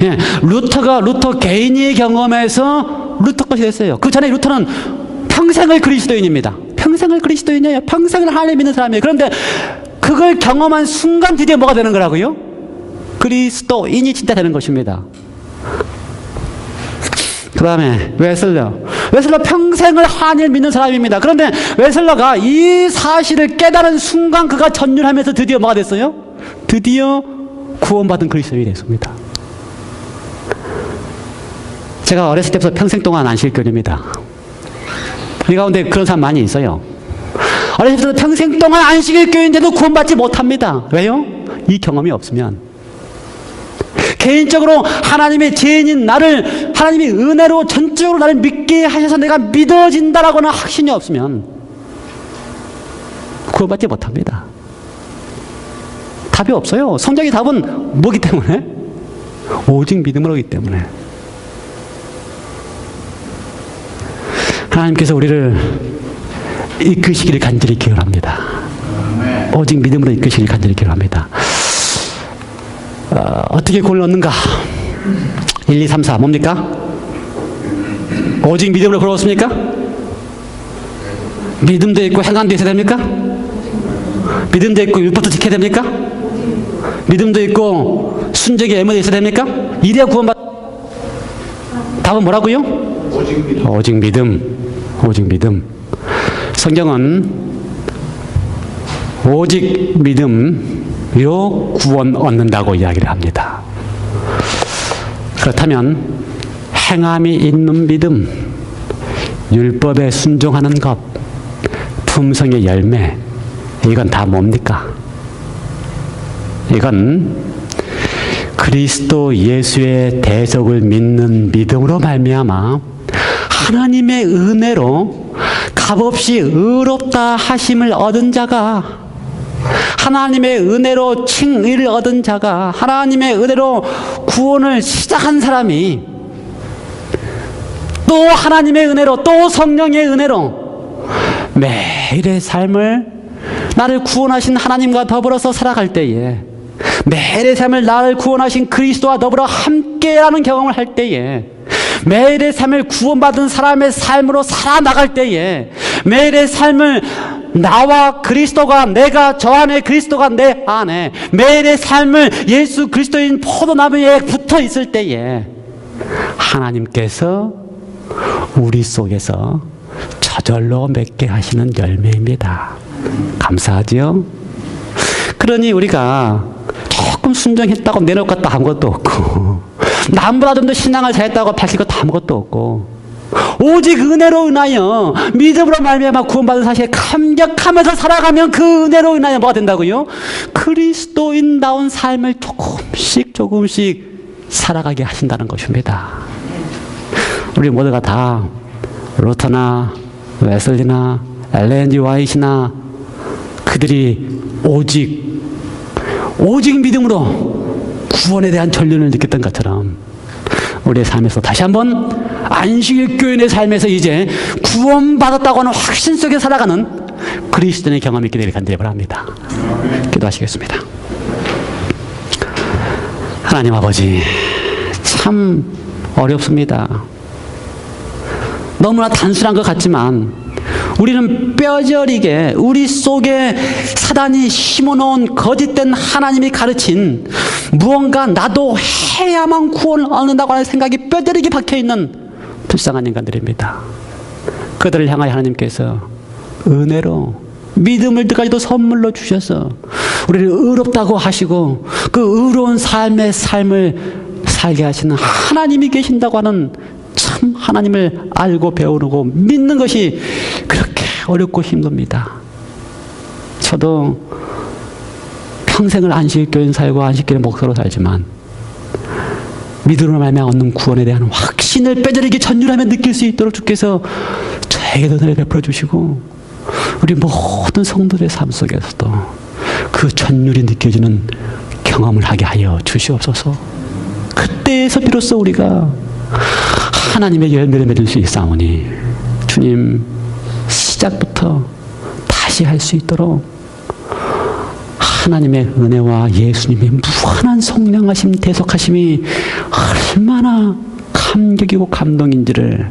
예, 루터 개인이 경험해서 루터 것이 됐어요. 그 전에 루터는 평생을 그리스도인입니다. 평생을 그리스도인이에요. 평생을 하나님 믿는 사람이에요. 그런데 그걸 경험한 순간 드디어 뭐가 되는 거라고요? 그리스도인이 진짜 되는 것입니다. 그 다음에 웨슬러 평생을 하나님을 믿는 사람입니다. 그런데 웨슬러가 이 사실을 깨달은 순간 그가 전율하면서 드디어 뭐가 됐어요? 드디어 구원받은 그리스도인이 됐습니다. 제가 어렸을 때부터 평생 동안 안식일교인입니다. 이 가운데 그런 사람 많이 있어요. 어렸을 때부터 평생 동안 안식일교인인데도 구원받지 못합니다. 왜요? 이 경험이 없으면. 개인적으로 하나님의 죄인인 나를 하나님이 은혜로 전적으로 나를 믿게 하셔서 내가 믿어진다라고는 확신이 없으면 구원받지 못합니다. 답이 없어요. 성경의 답은 뭐기 때문에? 오직 믿음으로기 때문에. 하나님께서 우리를 이끄시기를 간절히 기원합니다. 오직 믿음으로 이끄시기를 간절히 기원합니다. 어떻게 구원을 얻는가? 1, 2, 3, 4 뭡니까? 오직 믿음으로 구원 얻습니까? 믿음도 있고 행함도 있어야 됩니까? 믿음도 있고 율법도 지켜야 됩니까? 믿음도 있고 순종의 애물도 있어야 됩니까? 이래야 구원받. 답은 뭐라고요? 오직 믿음. 오직 믿음. 오직 믿음. 성경은 오직 믿음으로 구원 얻는다고 이야기를 합니다. 그렇다면 행함이 있는 믿음, 율법에 순종하는 것, 품성의 열매, 이건 다 뭡니까? 이건 그리스도 예수의 대속을 믿는 믿음으로 말미암아 하나님의 은혜로 값없이 의롭다 하심을 얻은 자가, 하나님의 은혜로 칭의를 얻은 자가, 하나님의 은혜로 구원을 시작한 사람이 또 하나님의 은혜로, 또 성령의 은혜로 매일의 삶을 나를 구원하신 하나님과 더불어서 살아갈 때에, 매일의 삶을 나를 구원하신 그리스도와 더불어 함께하는 경험을 할 때에, 매일의 삶을 구원받은 사람의 삶으로 살아나갈 때에, 매일의 삶을 나와 그리스도가, 내가 저 안에, 그리스도가 내 안에, 매일의 삶을 예수 그리스도인 포도나무에 붙어 있을 때에 하나님께서 우리 속에서 저절로 맺게 하시는 열매입니다. 감사하죠? 그러니 우리가 조금 순종했다고 내놓을 것도 아무것도 없고, 남보다 좀 더 신앙을 잘했다고 밝힐 것도 아무것도 없고, 오직 은혜로 인하여 믿음으로 말미암아 구원받은 사실에 감격하면서 살아가면 그 은혜로 인하여 뭐가 된다고요? 그리스도인다운 삶을 조금씩 살아가게 하신다는 것입니다. 우리 모두가 다 루터나 웨슬리나 엘렌 G 화이트나 그들이 오직 믿음으로 구원에 대한 전륜을 느꼈던 것처럼 우리의 삶에서 다시 한번 안식일 교인의 삶에서 이제 구원받았다고 하는 확신 속에 살아가는 그리스도인의 경험이 있게 되기를 간절히 바랍니다. 기도하시겠습니다. 하나님 아버지, 참 어렵습니다. 너무나 단순한 것 같지만 우리는 뼈저리게 우리 속에 사단이 심어놓은 거짓된 하나님이 가르친 무언가 나도 해야만 구원을 얻는다고 하는 생각이 뼈저리게 박혀있는 불쌍한 인간들입니다. 그들을 향하여 하나님께서 은혜로 믿음을까지도 선물로 주셔서 우리를 의롭다고 하시고 그 의로운 삶을 살게 하시는 하나님이 계신다고 하는 참 하나님을 알고 배우고 믿는 것이 그렇게 어렵고 힘듭니다. 저도 평생을 안식교인 살고 안식교인 목사로 살지만 믿음으로 말미암아 얻는 구원에 대한 확신을 뼈저리게 전율하며 느낄 수 있도록 주께서 저에게도 은혜를 베풀어 주시고 우리 모든 성도들의 삶 속에서도 그 전율이 느껴지는 경험을 하게 하여 주시옵소서. 그때에서 비로소 우리가 하나님의 열매를 맺을 수 있사오니 주님, 시작부터 다시 할 수 있도록 하나님의 은혜와 예수님의 무한한 성령하심, 대속하심이 얼마나 감격이고 감동인지를